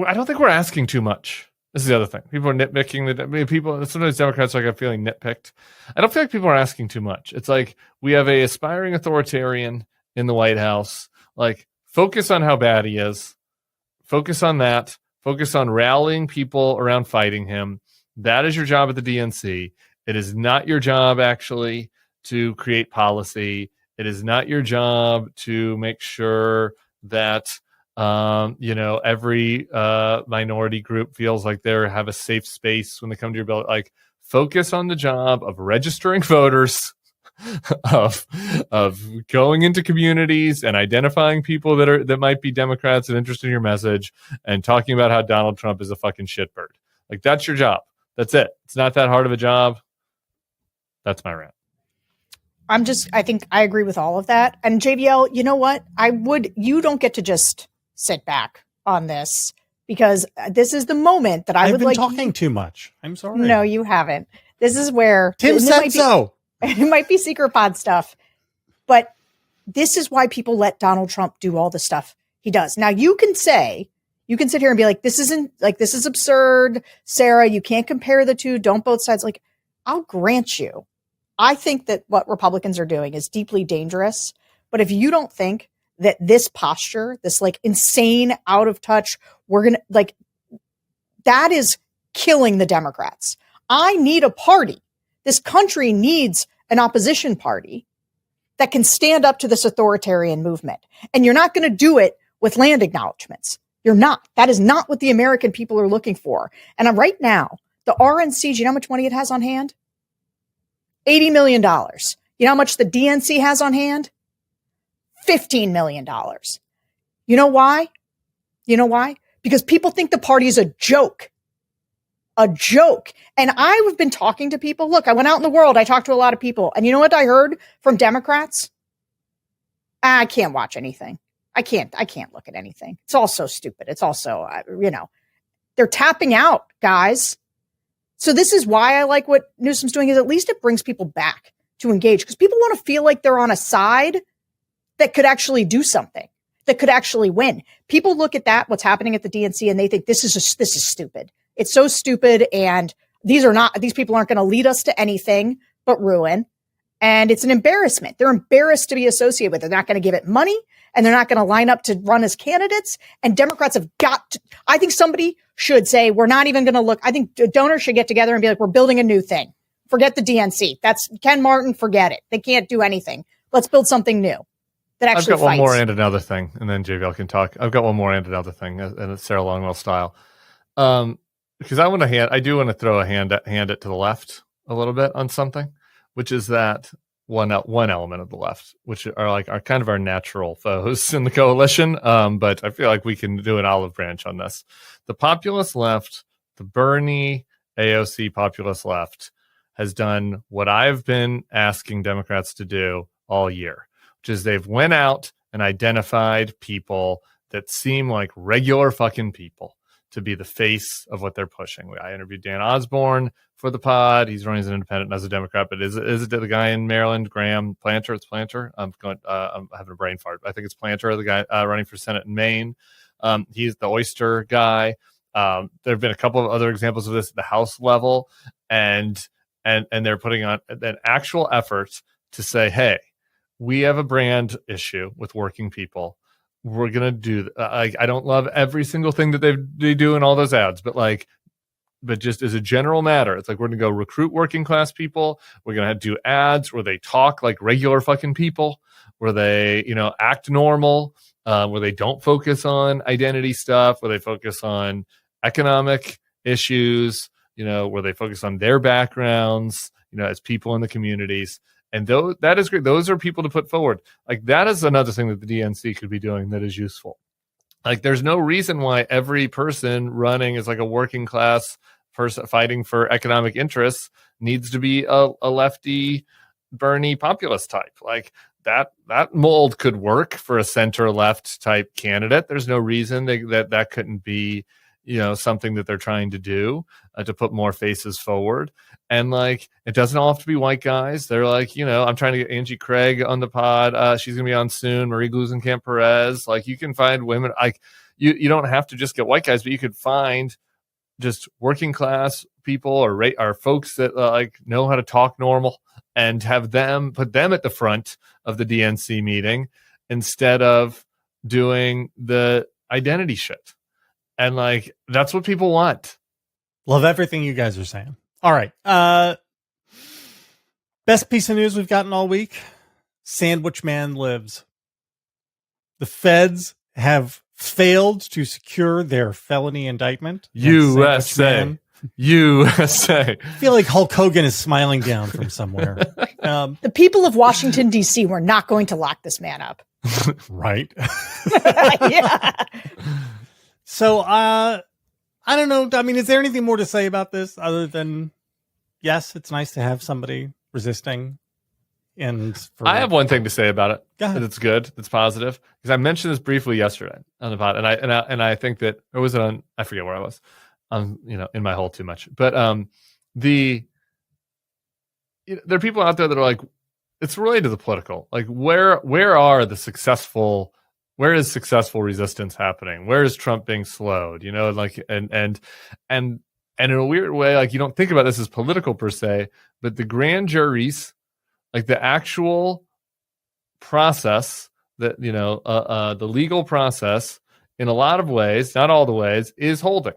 I don't think we're asking too much. This is the other thing. People are nitpicking. People, sometimes Democrats are feeling nitpicked. I don't feel like people are asking too much. It's like we have a aspiring authoritarian in the White House. Like, focus on how bad he is. Focus on that. Focus on rallying people around fighting him. That is your job at the DNC. It is not your job, actually, to create policy. It is not your job to make sure that every minority group feels like they have a safe space when they come to your bill. Like, focus on the job of registering voters, of going into communities and identifying people that might be Democrats and interested in your message, and talking about how Donald Trump is a fucking shitbird. Like, that's your job. That's it. It's not that hard of a job. That's my rant. I think I agree with all of that. And JVL, you know what? You don't get to just sit back on this, because this is the moment that I've been talking too much. I'm sorry. No, you haven't. This is where Tim said so. It might be secret pod stuff, but this is why people let Donald Trump do all the stuff he does. Now, you can sit here and be like, this is absurd. Sarah, you can't compare the two. Don't both sides. Like, I'll grant you, I think that what Republicans are doing is deeply dangerous. But if you don't think that this posture, this like insane, out of touch, that is killing the Democrats. I need a party. This country needs an opposition party that can stand up to this authoritarian movement. And you're not going to do it with land acknowledgments. You're not. That is not what the American people are looking for. And right now, the RNC, do you know how much money it has on hand? $80 million. You know how much the DNC has on hand? $15 million. You know why? Because people think the party is a joke. A joke. And I've been talking to people. Look, I went out in the world. I talked to a lot of people. And you know what I heard from Democrats? I can't watch anything. I can't look at anything. It's all so stupid. It's also, they're tapping out, guys. So this is why I like what Newsom's doing, is at least it brings people back to engage, because people want to feel like they're on a side that could actually do something, that could actually win. People look at what's happening at the DNC, and they think this is stupid. It's so stupid. And these people aren't going to lead us to anything but ruin. And it's an embarrassment. They're embarrassed to be associated with it. They're not going to give it money, and they're not going to line up to run as candidates. And Democrats have got to, I think somebody should say, we're not even going to look. I think donors should get together and be like, we're building a new thing. Forget the DNC. That's Ken Martin. Forget it. They can't do anything. Let's build something new that actually I've got fights. one more and another thing, and then JVL can talk. I've got one more and another thing, and it's Sarah Longwell style. Because I do want to throw a hand it to the left a little bit on something, which is that one element of the left, which are kind of our natural foes in the coalition. But I feel like we can do an olive branch on this. The populist left, the Bernie AOC populist left, has done what I've been asking Democrats to do all year, which is they've went out and identified people that seem like regular fucking people to be the face of what they're pushing. I interviewed Dan Osborne for the pod. He's running as an independent and as a Democrat, but is it the guy in Maryland, Graham Planter? It's Planter. I'm having a brain fart. I think it's Planter, the guy running for Senate in Maine. He's the oyster guy. There have been a couple of other examples of this at the House level, and they're putting on an actual effort to say, hey, we have a brand issue with working people. We're going to do, I don't love every single thing that they do in all those ads, but just as a general matter, it's like, we're going to go recruit working class people. We're going to do ads where they talk like regular fucking people, where they, act normal, where they don't focus on identity stuff, where they focus on economic issues, where they focus on their backgrounds, as people in the communities. And that is great. Those are people to put forward. Like, that is another thing that the DNC could be doing that is useful. Like, there's no reason why every person running as like a working class person fighting for economic interests needs to be a lefty Bernie populist type. Like that mold could work for a center left type candidate. There's no reason that couldn't be, something that they're trying to do, to put more faces forward. And like, it doesn't all have to be white guys. They're like, I'm trying to get Angie Craig on the pod. She's going to be on soon. Marie Glusenkamp Perez. Like, you can find women. Like, you don't have to just get white guys, but you could find just working class people or folks that like know how to talk normal, and have them put them at the front of the DNC meeting instead of doing the identity shit. And like, that's what people want. Love everything you guys are saying. All right. Best piece of news we've gotten all week. Sandwich Man lives. The feds have failed to secure their felony indictment. USA. I feel like Hulk Hogan is smiling down from somewhere. The people of Washington, D.C. were not going to lock this man up. Right. Yeah. So, I don't know. I mean, is there anything more to say about this other than, yes, it's nice to have somebody resisting? I have one thing to say about it. Go ahead. That's good. That's positive. Because I mentioned this briefly yesterday on the pod, and I think that, or was it on? I forget where I was. In my hole too much. But there are people out there that are like, it's related to the political. Like, where is successful resistance happening? Where is Trump being slowed? Like, and in a weird way, like, you don't think about this as political per se, but the grand juries, like the actual process that, the legal process in a lot of ways, not all the ways, is holding.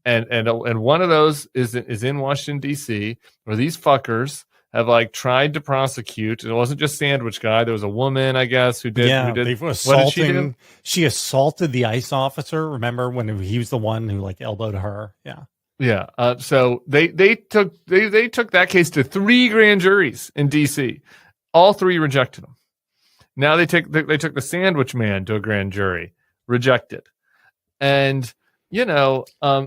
And one of those is in Washington, D.C., where these fuckers have like tried to prosecute. It wasn't just Sandwich Guy. There was a woman, I guess, who did. They were assaulting. She assaulted the ICE officer. Remember when he was the one who like elbowed her? Yeah. Yeah. So they took that case to 3 grand juries in D.C. All 3 rejected them. Now they took the Sandwich Man to a grand jury, rejected, and.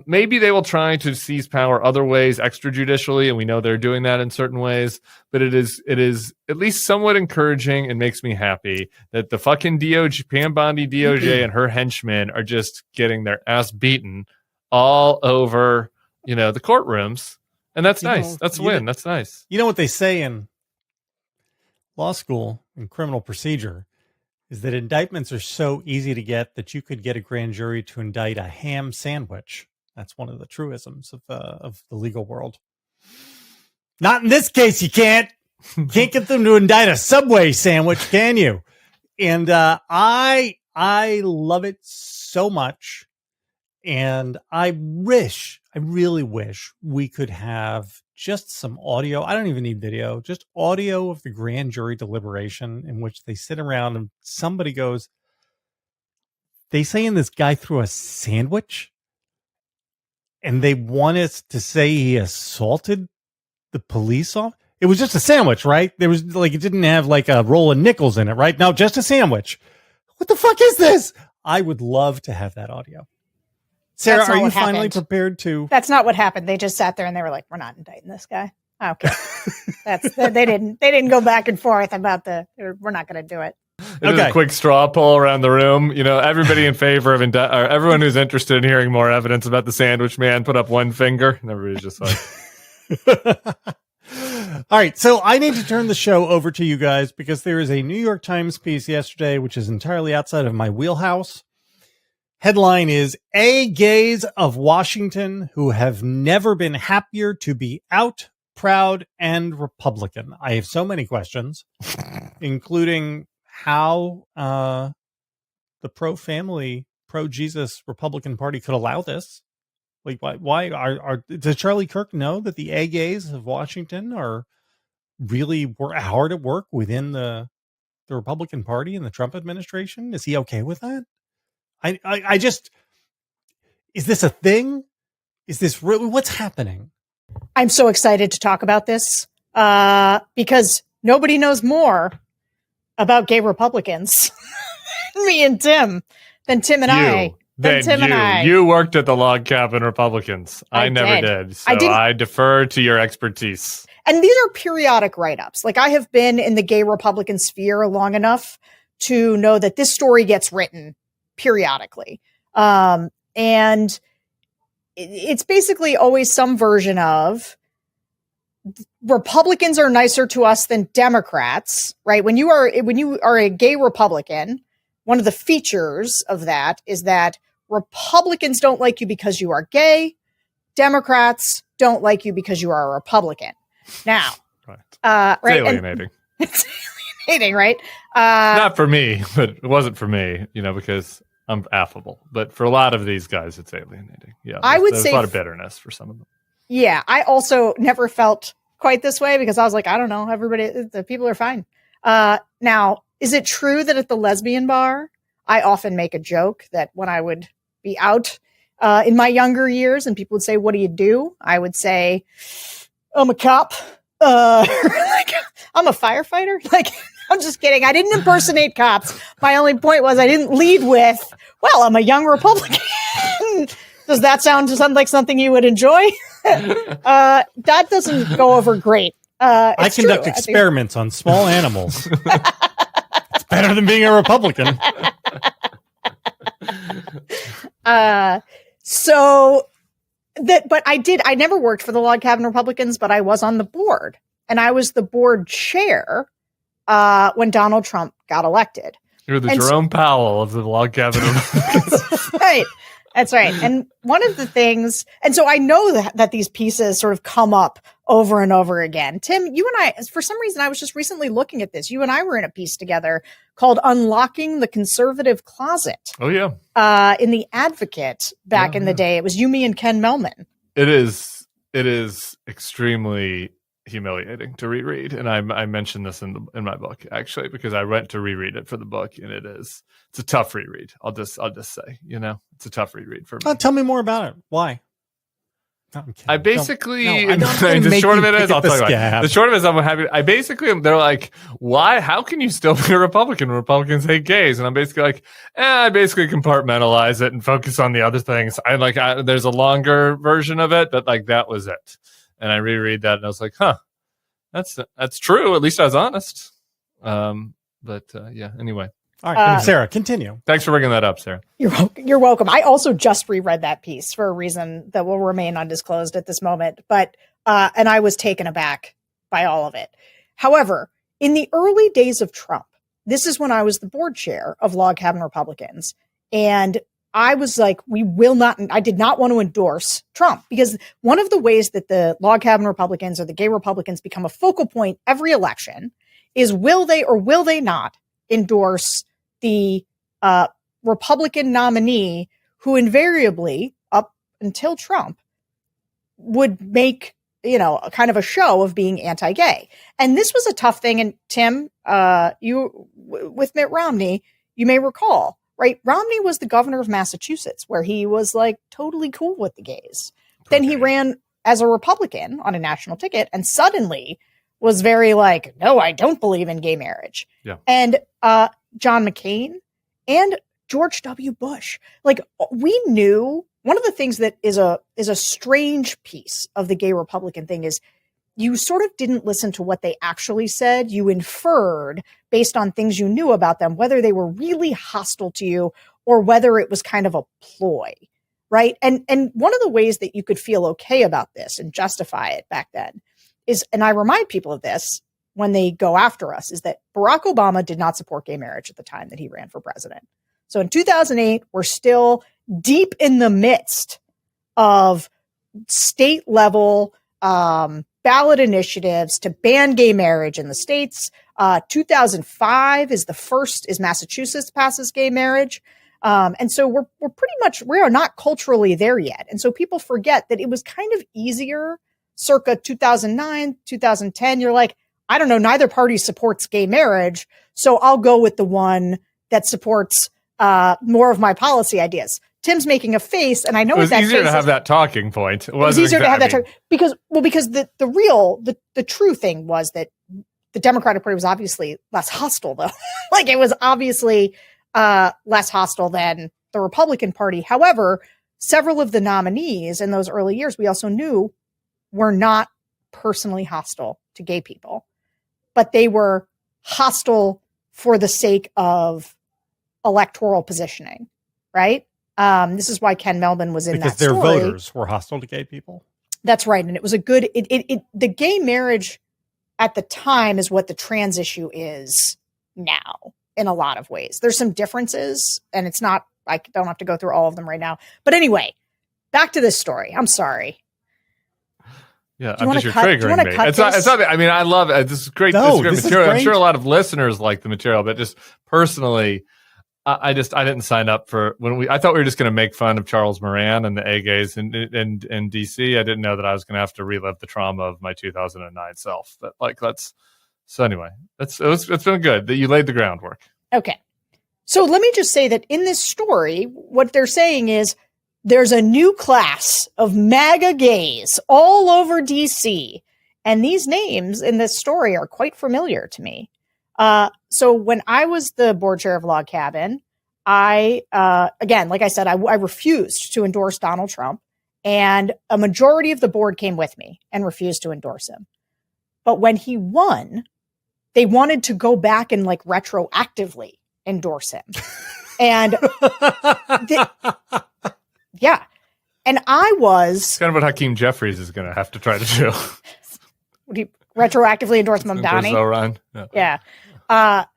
Maybe they will try to seize power other ways extrajudicially, and we know they're doing that in certain ways. But it is at least somewhat encouraging and makes me happy that the fucking DOJ, Pam Bondi DOJ, and her henchmen are just getting their ass beaten all over, the courtrooms, and that's nice. That's a win. That's nice. You know what they say in law school in criminal procedure is that indictments are so easy to get that you could get a grand jury to indict a ham sandwich. That's one of the truisms of the legal world. Not in this case, you can't. Can't get them to indict a Subway sandwich, can you? And I love it so much. And I really wish we could have just some audio. I don't even need video, just audio of the grand jury deliberation in which they sit around and somebody goes, they saying this guy threw a sandwich and they want us to say he assaulted the police officer. It was just a sandwich, right? There was like, it didn't have like a roll of nickels in it, right? No, just a sandwich. What the fuck is this? I would love to have that audio. Sarah, are you finally prepared to? That's not what happened. They just sat there and they were like, "We're not indicting this guy." Okay, they didn't go back and forth about we're not going to do it. It was a quick straw poll around the room. Everybody in favor of or everyone who's interested in hearing more evidence about the Sandwich Man put up one finger, and everybody's just like. All right, so I need to turn the show over to you guys because there is a New York Times piece yesterday which is entirely outside of my wheelhouse. Headline is, A gays of Washington who have never been happier to be out, proud, and Republican. I have so many questions, including how the pro-family, pro-Jesus Republican Party could allow this. Like, why does Charlie Kirk know that the A gays of Washington are really hard at work within the Republican Party and the Trump administration? Is he okay with that? I just, is this a thing? Is this really what's happening? I'm so excited to talk about this because nobody knows more about gay Republicans, me and Tim, than Tim and I Then Tim and I. you worked at the log cabin Republicans. I never did. So I defer to your expertise. And these are periodic write-ups. Like, I have been in the gay Republican sphere long enough to know that this story gets written periodically. And it's basically always some version of Republicans are nicer to us than Democrats, right? When you are a gay Republican, one of the features of that is that Republicans don't like you because you are gay. Democrats don't like you because you are a Republican. Now, right. Right. Alienating. It's alienating, right? Not for me, but it wasn't for me, because I'm affable. But for a lot of these guys, it's alienating. Yeah, I would say there's a lot of bitterness for some of them. Yeah, I also never felt quite this way because I was like, I don't know, the people are fine. Now, is it true that at the lesbian bar, I often make a joke that when I would be out in my younger years and people would say, what do you do? I would say, I'm a cop. Like, I'm a firefighter. Like, I'm just kidding. I didn't impersonate cops. My only point was I didn't lead with, well, I'm a young Republican. Does that sound like something you would enjoy? That doesn't go over great. I conduct experiments on small animals. It's better than being a Republican. But I never worked for the Log Cabin Republicans, but I was on the board, and I was the board chair when Donald Trump got elected. You're the Jerome Powell of the Log Cabin Republicans. Right. That's right. And one of the things, and so I know that these pieces sort of come up over and over again. Tim, you and I, for some reason, I was just recently looking at this. You and I were in a piece together called Unlocking the Conservative Closet. Oh, yeah. In The Advocate back in the day. It was you, me, and Ken Melman. It is extremely humiliating to reread. And I mentioned this in my book, actually, because I went to reread it for the book, and it's a tough reread. I'll just say, it's a tough reread for me. Tell me more about it. Why? No, I basically, the short of it is, I'll tell you why. The short of it is, I'm happy. They're like, why? How can you still be a Republican? Republicans hate gays. And I'm basically like, I basically compartmentalize it and focus on the other things. There's a longer version of it, but that was it. And I reread that, and I was like, that's true. At least I was honest. Anyway. All right, Sarah, continue. Thanks for bringing that up, Sarah. You're welcome. I also just reread that piece for a reason that will remain undisclosed at this moment, but and I was taken aback by all of it. However, in the early days of Trump, this is when I was the board chair of Log Cabin Republicans, and I was like, I did not want to endorse Trump, because one of the ways that the Log Cabin Republicans or the gay Republicans become a focal point every election is, will they or will they not endorse the Republican nominee who invariably, up until Trump, would make, kind of a show of being anti-gay. And this was a tough thing. And Tim, you with Mitt Romney, you may recall, right? Romney was the governor of Massachusetts, where he was totally cool with the gays. Okay. Then he ran as a Republican on a national ticket, and suddenly was very no, I don't believe in gay marriage. Yeah. And John McCain and George W. Bush, we knew one of the things that is a strange piece of the gay Republican thing is you sort of didn't listen to what they actually said. You inferred based on things you knew about them, whether they were really hostile to you or whether it was kind of a ploy. Right. And one of the ways that you could feel okay about this and justify it back then is, and I remind people of this when they go after us, is that Barack Obama did not support gay marriage at the time that he ran for president. So in 2008, we're still deep in the midst of state level ballot initiatives to ban gay marriage in the states. 2005 is Massachusetts passes gay marriage. And so we are not culturally there yet. And so people forget that it was kind of easier circa 2009, 2010. You're like, I don't know, neither party supports gay marriage, so I'll go with the one that supports more of my policy ideas. Tim's making a face, and I know it was what that easier face to have is. that talking point. It was easier to have that because the true thing was that the Democratic Party was obviously less hostile, though. It was obviously less hostile than the Republican Party. However, several of the nominees in those early years, we also knew were not personally hostile to gay people, but they were hostile for the sake of electoral positioning, right? This is why Ken Melvin was in because that their story. voters were hostile to gay people. That's right. And it was a good, the gay marriage at the time is what the trans issue is now in a lot of ways. There's some differences, and it's not, I don't have to go through all of them right now. But anyway, back to this story. I'm sorry. Yeah, you're triggering me. It's not, I mean, I love it. This is great. No, this is great this is material. I'm great. sure a lot of listeners like the material, but just personally, I didn't sign up for I thought we were just going to make fun of Charles Moran and the A gays in DC. I didn't know that I was going to have to relive the trauma of my 2009 self. But so anyway, it's been good that you laid the groundwork. Okay. So let me just say that in this story, what they're saying is there's a new class of MAGA gays all over DC. And these names in this story are quite familiar to me. So when I was the board chair of Log Cabin, I, again, like I said, I refused to endorse Donald Trump, and a majority of the board came with me and refused to endorse him. But when he won, they wanted to go back and like retroactively endorse him. And yeah. And I was It's kind of what Hakeem Jeffries is going to have to try to do. Would he retroactively endorse Mamdani? Yeah. And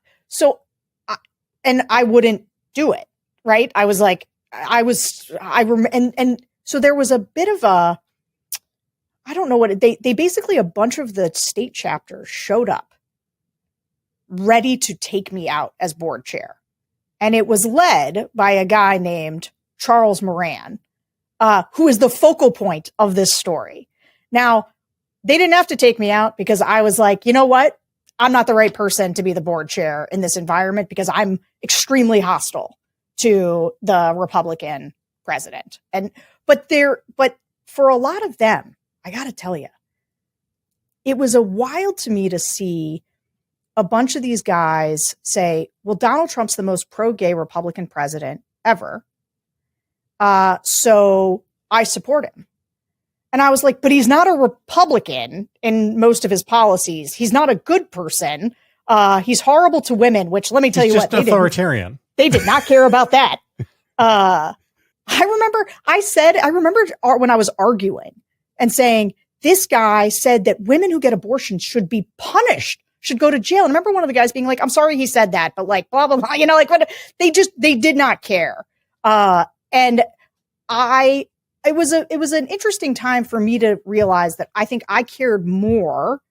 I wouldn't do it. Right. I was like, and so there was a bit of a, I don't know what they basically, a bunch of the state chapters showed up ready to take me out as board chair. And it was led by a guy named Charles Moran, who is the focal point of this story. Now, they didn't have to take me out because I was like, you know what? I'm not the right person to be the board chair in this environment because I'm extremely hostile to the Republican president. But for a lot of them, I got to tell you, it was a wild to me to see a bunch of these guys say, well, Donald Trump's the most pro-gay Republican president ever. So I support him. And I was like, but he's not a Republican in most of his policies. He's not a good person. He's horrible to women, which let me tell you what. He's just authoritarian. They did not care about that. I remember when I was arguing and saying, this guy said that women who get abortions should be punished, should go to jail. And I remember one of the guys being like, I'm sorry he said that, but like, blah, blah, blah, like what they did not care. And it was an interesting time for me to realize that I think I cared more.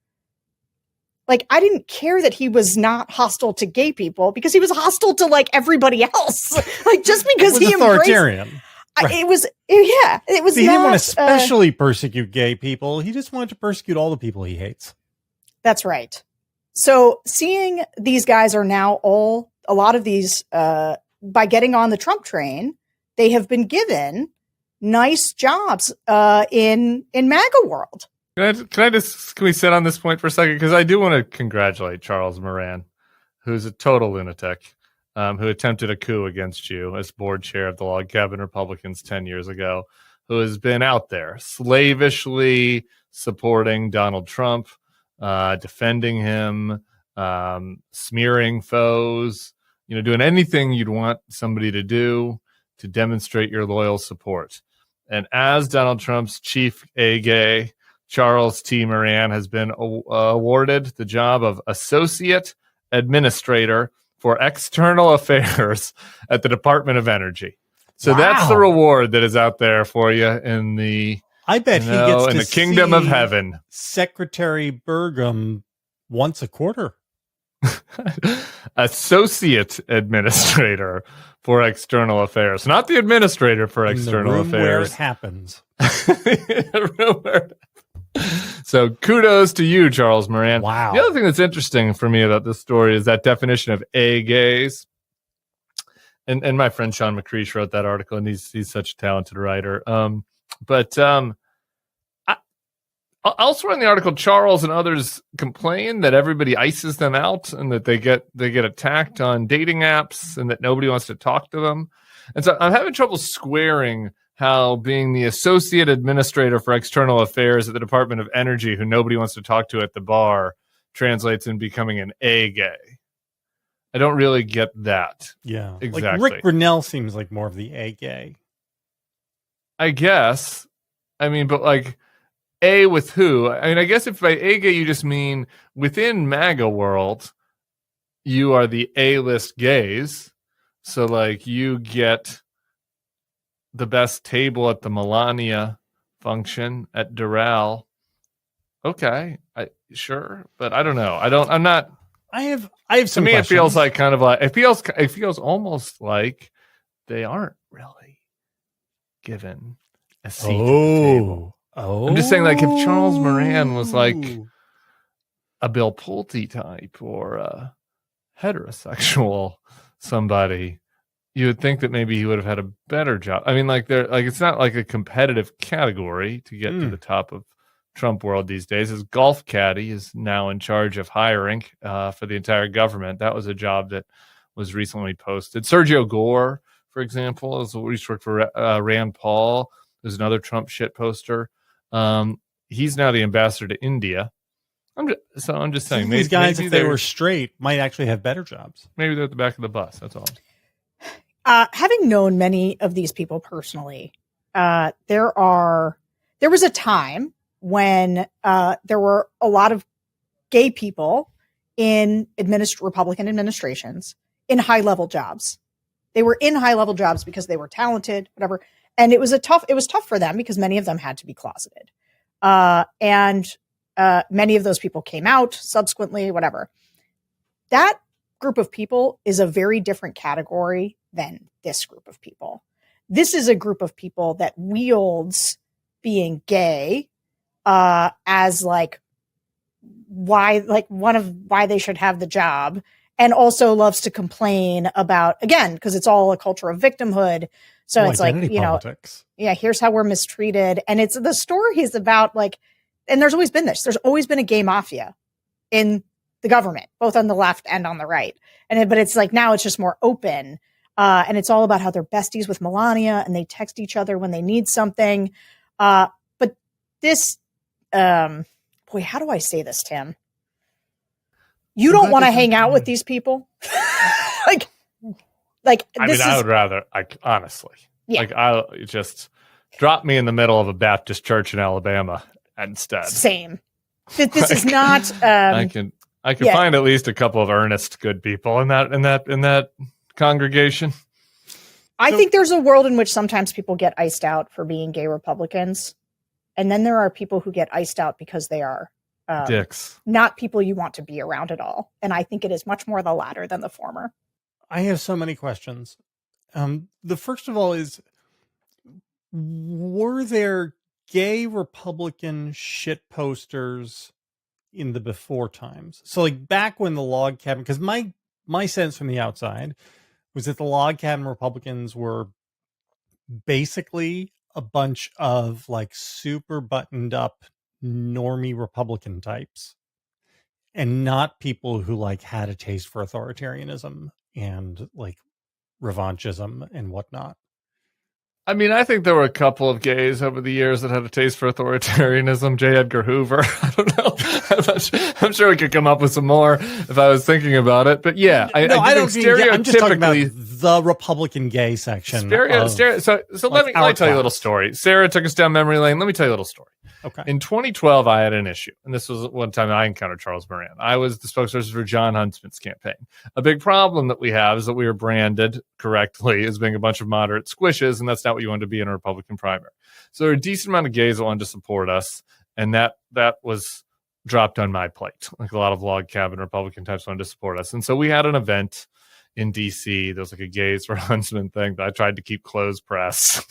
Like, I didn't care that he was not hostile to gay people because he was hostile to like everybody else. Like, just because he authoritarian. Right. It was. See, he didn't want to especially persecute gay people. He just wanted to persecute all the people he hates. That's right. So seeing these guys are now a lot of these, by getting on the Trump train, they have been given nice jobs in MAGA world. Can we sit on this point for a second? Because I do want to congratulate Charles Moran, who's a total lunatic, who attempted a coup against you as board chair of the Log Cabin Republicans 10 years ago, who has been out there slavishly supporting Donald Trump, defending him, smearing foes, doing anything you'd want somebody to do to demonstrate your loyal support. And as Donald Trump's chief A-gay, Charles T. Moran has been awarded the job of Associate Administrator for External Affairs at the Department of Energy. So That's the reward that is out there for you in the I bet he gets in to the kingdom of heaven. Secretary Burgum once a quarter. Associate Administrator for External Affairs, not the Administrator for External Affairs. Where it happens. So kudos to you, Charles Moran. Wow. The other thing that's interesting for me about this story is that definition of A-gays. And my friend Sean McCreesh wrote that article, and he's such a talented writer. Elsewhere in the article, Charles and others complain that everybody ices them out and that they get attacked on dating apps and that nobody wants to talk to them. And so I'm having trouble squaring how being the associate administrator for external affairs at the Department of Energy, who nobody wants to talk to at the bar, translates in becoming an A gay. I don't really get that. Yeah. Exactly. Like Rick Grinnell seems like more of the A gay. I guess. I mean, but like A with who? I mean, I guess if by A gay you just mean within MAGA world, you are the A-list gays. So like you get the best table at the Melania function at Doral. Okay, sure, but I don't know. I'm not. I have some to me, questions. it feels like kind of like it feels almost like they aren't really given a seat at the table. Oh, I'm just saying, like, if Charles Moran was like a Bill Pulte type or a heterosexual somebody, you would think that maybe he would have had a better job. I mean, like, it's not like a competitive category to get to the top of Trump world these days. His golf caddy is now in charge of hiring for the entire government. That was a job that was recently posted. Sergio Gore, for example, is used to work for Rand Paul. There's another Trump shit poster. He's now the ambassador to India. I'm just saying, these guys, if they were straight, might actually have better jobs. Maybe they're at the back of the bus. That's all. Having known many of these people personally, there was a time when there were a lot of gay people in Republican administrations in high-level jobs. They were in high-level jobs because they were talented, whatever. And it was tough for them because many of them had to be closeted. And many of those people came out subsequently, whatever. That group of people is a very different category than this group of people. This is a group of people that wields being gay as like why they should have the job, and also loves to complain about, again, because it's all a culture of victimhood. So it's like, politics. Here's how we're mistreated. And it's the story is about like, and there's always been a gay mafia in the government, both on the left and on the right. But it's like, now it's just more open. And it's all about how they're besties with Melania and they text each other when they need something. But this, boy, how do I say this, Tim? You don't want to hang out with these people. I would rather, honestly, I just drop me in the middle of a Baptist church in Alabama instead. Same. This is not. I can find at least a couple of earnest good people in that congregation. I think there's a world in which sometimes people get iced out for being gay Republicans, and then there are people who get iced out because they are dicks, not people you want to be around at all. And I think it is much more the latter than the former. I have so many questions. The first of all is, were there gay Republican shit posters in the before times? So like back when the log cabin, because my sense from the outside was that the log cabin Republicans were basically a bunch of like super buttoned up normie Republican types, and not people who like had a taste for authoritarianism and like revanchism and whatnot. I mean, I think there were a couple of gays over the years that had a taste for authoritarianism. J. Edgar Hoover. I don't know. I'm sure we could come up with some more if I was thinking about it. But yeah, I don't think stereotypically. I'm just talking about the Republican gay section. So let me tell you a little story. Sarah took us down memory lane. Let me tell you a little story. Okay. In 2012, I had an issue, and this was one time I encountered Charles Moran. I was the spokesperson for John Huntsman's campaign. A big problem that we have is that we were branded correctly as being a bunch of moderate squishes, and that's not what you want to be in a Republican primary. So there were a decent amount of gays that wanted to support us, and that was dropped on my plate. Like a lot of log cabin Republican types wanted to support us. And so we had an event in DC. There was like a gays for Huntsman thing that I tried to keep closed press.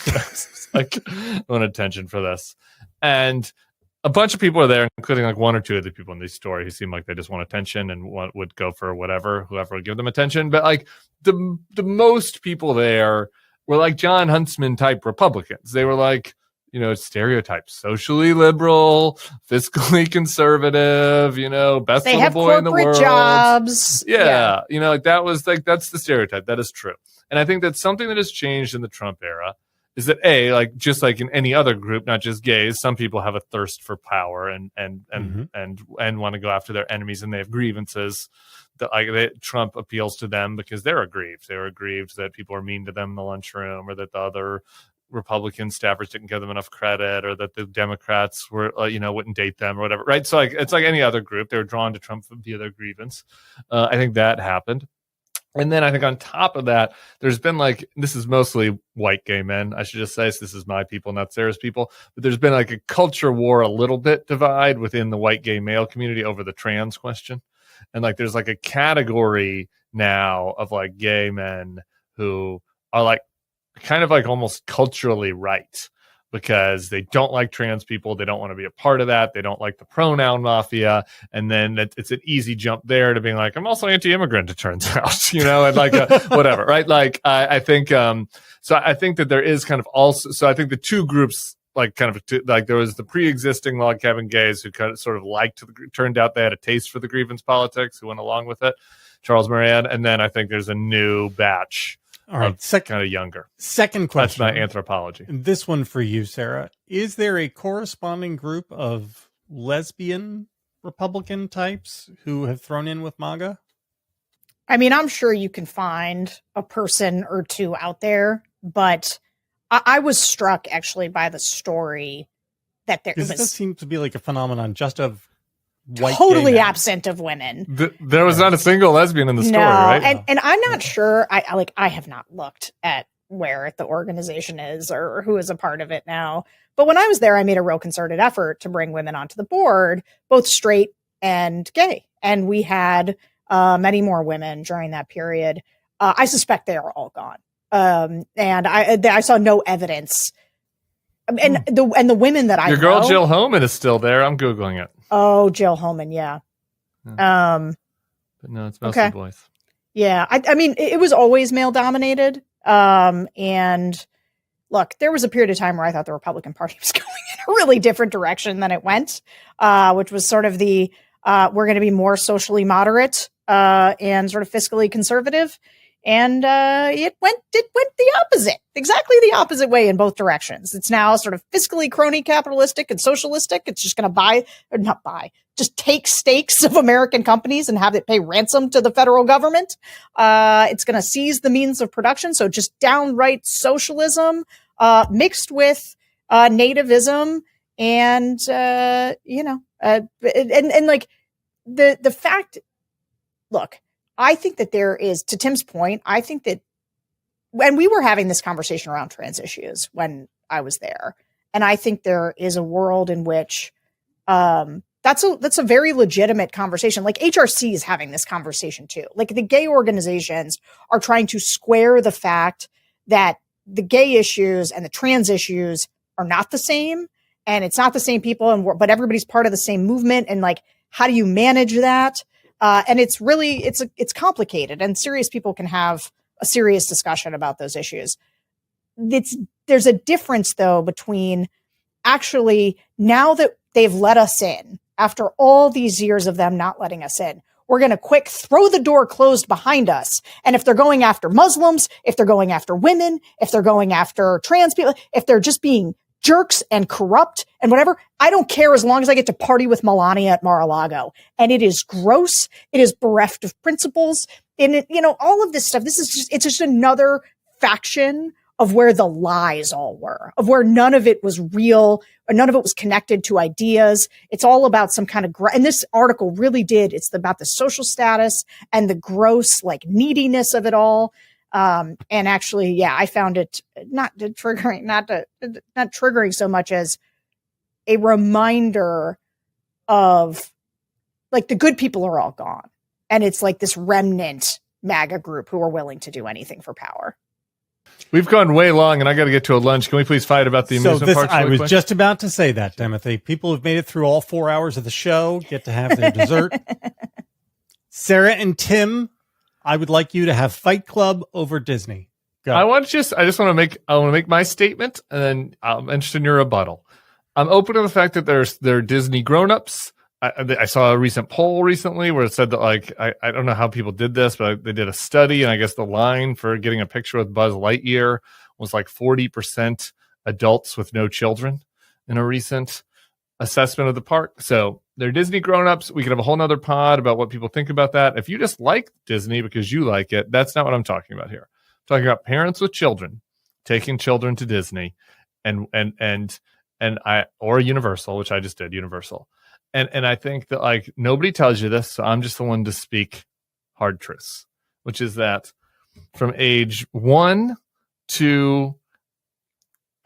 Like, I want attention for this. And a bunch of people were there, including like one or two of the people in this story who seemed like they just want attention and would go for whoever would give them attention. But like the most people there were like John Huntsman type Republicans. They were like, stereotypes: socially liberal, fiscally conservative, best They little have boy in the corporate world. jobs. Yeah. That's the stereotype. That is true. And I think that's something that has changed in the Trump era is that just like in any other group, not just gays, some people have a thirst for power and want to go after their enemies, and they have grievances that Trump appeals to them because they're aggrieved. They were aggrieved that people were mean to them in the lunchroom, or that the other Republican staffers didn't give them enough credit, or that the Democrats were, wouldn't date them or whatever. Right. So it's like any other group. They were drawn to Trump via their grievance. I think that happened. And then I think on top of that, there's been this is mostly white gay men, I should just say. So this is my people, not Sarah's people. But there's been a culture war, a little bit divide within the white gay male community over the trans question. And there's a category now of gay men who are kind of almost culturally right, because they don't like trans people. They don't want to be a part of that. They don't like the pronoun mafia. And then it's an easy jump there to being I'm also anti-immigrant, it turns out, and whatever, right? I think, so I think that there is kind of also, so I think the two groups, there was the pre-existing log cabin gays who kind of sort of turned out they had a taste for the grievance politics, who went along with it, Charles Marianne. And then I think there's a new batch. All right, kind of younger. Second question. That's my anthropology. This one for you, Sarah. Is there a corresponding group of lesbian Republican types who have thrown in with MAGA? I mean, I'm sure you can find a person or two out there, but I was struck actually by the story that there was. This seems to be a phenomenon just of white totally absent of women. There was not a single lesbian in the story, right? And I'm not sure. I have not looked at where the organization is or who is a part of it now. But when I was there, I made a real concerted effort to bring women onto the board, both straight and gay. And we had many more women during that period. I suspect they are all gone. And I saw no evidence. And the women that I know. Your girl Jill Homan is still there. I'm Googling it. Oh, Jill Homan, yeah. But no, it's mostly boys. Yeah, I mean, it was always male dominated. And look, there was a period of time where I thought the Republican Party was going in a really different direction than it went, which was sort of we're going to be more socially moderate and sort of fiscally conservative. And it went the opposite, exactly the opposite way in both directions. It's now sort of fiscally crony capitalistic and socialistic. It's just going to just take stakes of American companies and have it pay ransom to the federal government. It's going to seize the means of production. So just downright socialism mixed with nativism and, the fact, look, I think that there is, to Tim's point, I think that when we were having this conversation around trans issues when I was there, and I think there is a world in which that's a very legitimate conversation. HRC is having this conversation too. The gay organizations are trying to square the fact that the gay issues and the trans issues are not the same, and it's not the same people, but everybody's part of the same movement. And how do you manage that? And it's really, it's complicated, and serious people can have a serious discussion about those issues. There's a difference though between actually, now that they've let us in, after all these years of them not letting us in, we're going to throw the door closed behind us. And if they're going after Muslims, if they're going after women, if they're going after trans people, if they're just being jerks and corrupt and whatever, I don't care as long as I get to party with Melania at Mar-a-Lago. And it is gross. It is bereft of principles. And all of this stuff, it's just another faction of where the lies all were, of where none of it was real, or none of it was connected to ideas. It's all about some kind of, and this article really it's about the social status and the gross neediness of it all. And actually, yeah, I found it not triggering so much as a reminder of the good people are all gone. And it's this remnant MAGA group who are willing to do anything for power. We've gone way long, and I got to get to a lunch. Can we please fight about the amusement parks? I was just about to say that, Timothy. People who've made it through all 4 hours of the show get to have their dessert. Sarah and Tim, I would like you to have Fight Club over Disney. I just want to make my statement, and then I'm interested in your rebuttal. I'm open to the fact that there are Disney grown-ups. I saw a recent poll recently where it said that, like, I don't know how people did this, but they did a study, and I guess the line for getting a picture with Buzz Lightyear was like 40% adults with no children in a recent assessment of the park. So they're Disney grown-ups. We could have a whole nother pod about what people think about that. If you just like Disney because you like it, that's not what I'm talking about here. I'm talking about parents with children taking children to Disney or Universal, which I just did, Universal. And I think that, like, nobody tells you this, so I'm just the one to speak hard truths, which is that from age 1 to,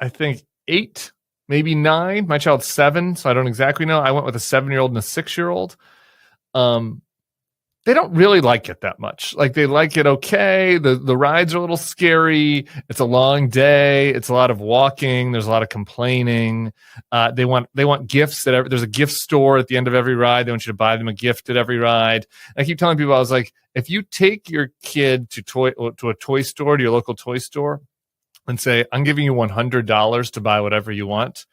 I think, 8, maybe 9, my child's 7, so I don't exactly know. I went with a 7-year-old and a 6-year-old. They don't really like it that much. Like, they like it okay. The rides are a little scary. It's a long day. It's a lot of walking. There's a lot of complaining. They want gifts there's a gift store at the end of every ride. They want you to buy them a gift at every ride. And I keep telling people, I was like, if you take your kid to a toy store, to your local toy store, and say, I'm giving you $100 to buy whatever you want,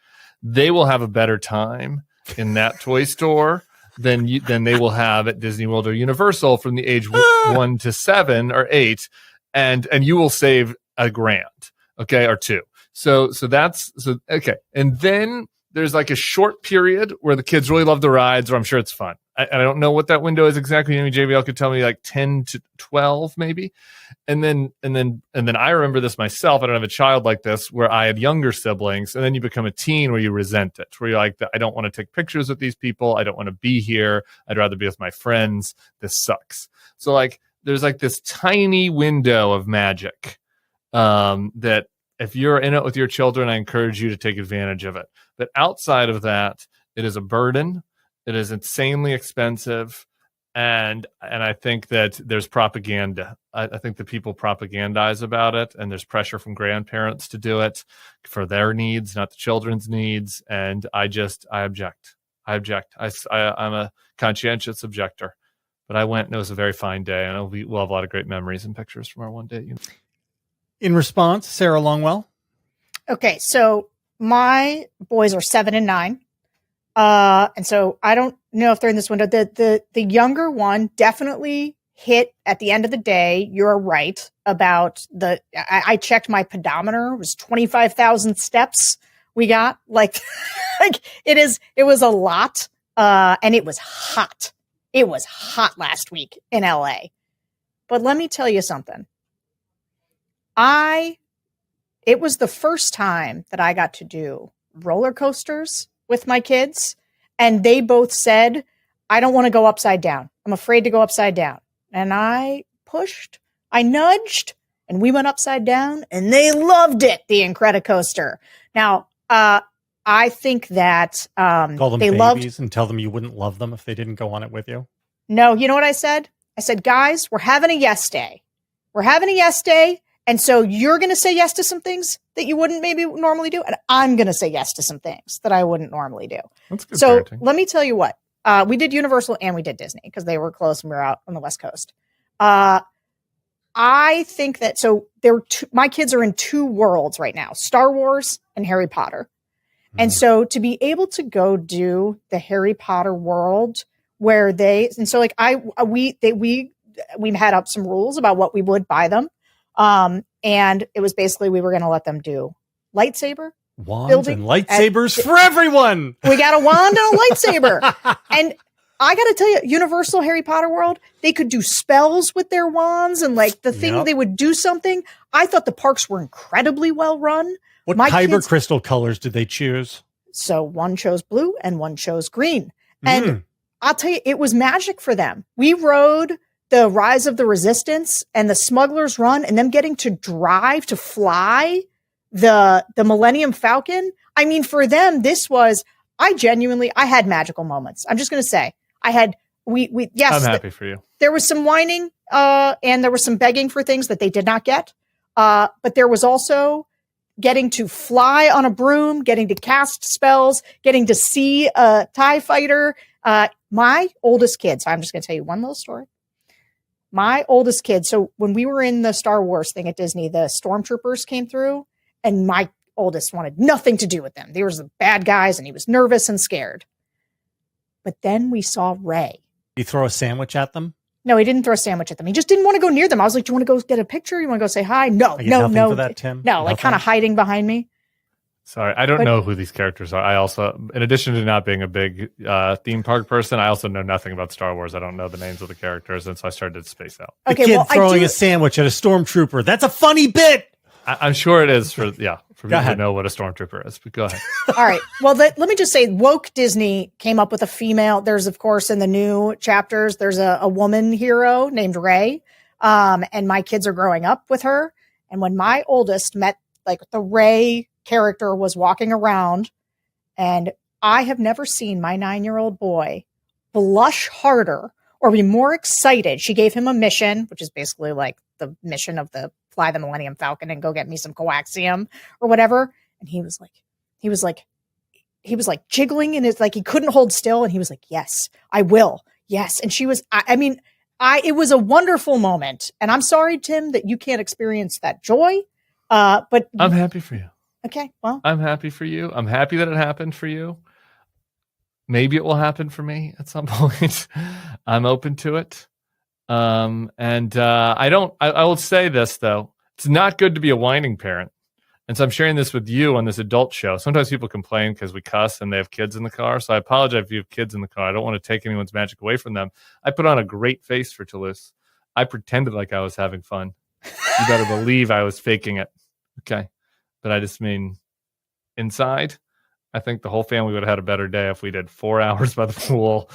they will have a better time in that toy store than they will have at Disney World or Universal from the age 1 to 7 or 8, and you will save $1,000, okay, or $2. So okay, and then there's like a short period where the kids really love the rides, or I'm sure it's fun. I don't know what that window is exactly. Maybe JVL could tell me, like 10 to 12, maybe. And then I remember this myself. I don't have a child like this where I had younger siblings, and then you become a teen where you resent it, where you're like, I don't want to take pictures with these people. I don't want to be here. I'd rather be with my friends. This sucks. So, like, there's like this tiny window of magic that if you're in it with your children, I encourage you to take advantage of it. But outside of that, it is a burden. It is insanely expensive. And I think that there's propaganda. I think that people propagandize about it, and there's pressure from grandparents to do it for their needs, not the children's needs. And I object. I'm a conscientious objector. But I went, and it was a very fine day, and we'll have a lot of great memories and pictures from our one day. In response, Sarah Longwell. Okay, so my boys are 7 and 9. And so I don't know if they're in this window. The younger one definitely hit at the end of the day. You're right about I checked my pedometer. It was 25,000 steps we got. Like it was a lot. And it was hot. It was hot last week in LA. But let me tell you something. It was the first time that I got to do roller coasters with my kids, and they both said, I don't want to go upside down. I'm afraid to go upside down. And I pushed, I nudged, and we went upside down, and they loved it, the Incredicoaster. Now, I think that call them they babies and tell them you wouldn't love them if they didn't go on it with you. No, you know what I said? I said, guys, we're having a yes day. We're having a yes day. And so you're going to say yes to some things that you wouldn't maybe normally do. And I'm going to say yes to some things that I wouldn't normally do. That's good so parenting. Let me tell you what, we did Universal and we did Disney because they were close and we were out on the West Coast. I think that, so my kids are in 2 worlds right now, Star Wars and Harry Potter. And so to be able to go do the Harry Potter world where we had up some rules about what we would buy them. And it was basically, we were going to let them do lightsaber. Wands and lightsabers for everyone. We got a wand and a lightsaber. And I got to tell you, Universal Harry Potter World, they could do spells with their wands and like the thing they would do something. I thot the parks were incredibly well run. What kyber crystal colors did they choose? So one chose blue and one chose green. And I'll tell you, it was magic for them. We rode the Rise of the Resistance and the Smuggler's Run and them getting to drive, to fly the Millennium Falcon. I mean, for them, this was, I had magical moments. I'm just going to say yes. I'm happy for you. There was some whining, and there was some begging for things that they did not get. But there was also getting to fly on a broom, getting to cast spells, getting to see a TIE fighter. My oldest kid, so I'm just going to tell you one little story. my oldest kid, so when we were in the Star Wars thing at Disney, the stormtroopers came through, and my oldest wanted nothing to do with them. They were the bad guys, and he was nervous and scared. But then we saw Rey. You throw a sandwich at them? No, he didn't throw a sandwich at them. He just didn't want to go near them. I was like, do you want to go get a picture? You want to go say hi? No, no. For that, Tim? No, like kind of hiding behind me. Sorry, I don't know who these characters are. I also, in addition to not being a big theme park person, I also know nothing about Star Wars. I don't know the names of the characters, and so I started to space out. The kid throwing a sandwich at a stormtrooper. That's a funny bit. I'm sure it is for people ahead. who know what a stormtrooper is, but go ahead. All right. Well, let me just say, woke Disney came up with a female. There's, of course, in the new chapters, there's a woman hero named Rey. And my kids are growing up with her. And when my oldest met, like, the Rey character was walking around, and I have never seen my 9-year-old boy blush harder or be more excited. She gave him a mission, which is basically like the mission of the fly the Millennium Falcon and go get me some coaxium or whatever. And he was like jiggling in his, like, he couldn't hold still. And he was like, yes, I will. Yes. And she was, it was a wonderful moment. And I'm sorry, Tim, that you can't experience that joy. But I'm happy for you. Okay. Well, I'm happy for you. I'm happy that it happened for you. Maybe it will happen for me at some point. I'm open to it. I will say this, though. It's not good to be a whining parent. And so I'm sharing this with you on this adult show. Sometimes people complain because we cuss and they have kids in the car. So I apologize if you have kids in the car. I don't want to take anyone's magic away from them. I put on a great face for Toulouse. I pretended like I was having fun. You better believe I was faking it. Okay. But I just mean inside, I think the whole family would have had a better day if we did 4 hours by the pool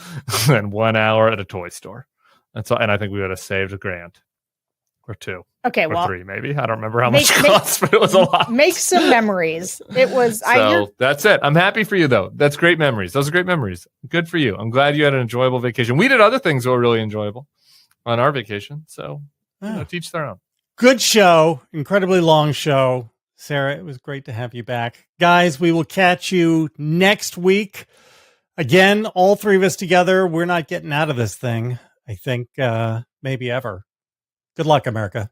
and 1 hour at a toy store. That's all, and I think we would have saved $1,000 or $2. Okay, or well, $3 maybe. I don't remember how much it cost, but it was a lot. Make some memories. It was. That's it. I'm happy for you, though. That's great memories. Those are great memories. Good for you. I'm glad you had an enjoyable vacation. We did other things that were really enjoyable on our vacation. So teach their own. Good show. Incredibly long show. Sarah, it was great to have you back. Guys, we will catch you next week. Again, all three of us together. We're not getting out of this thing, I think, maybe ever. Good luck, America.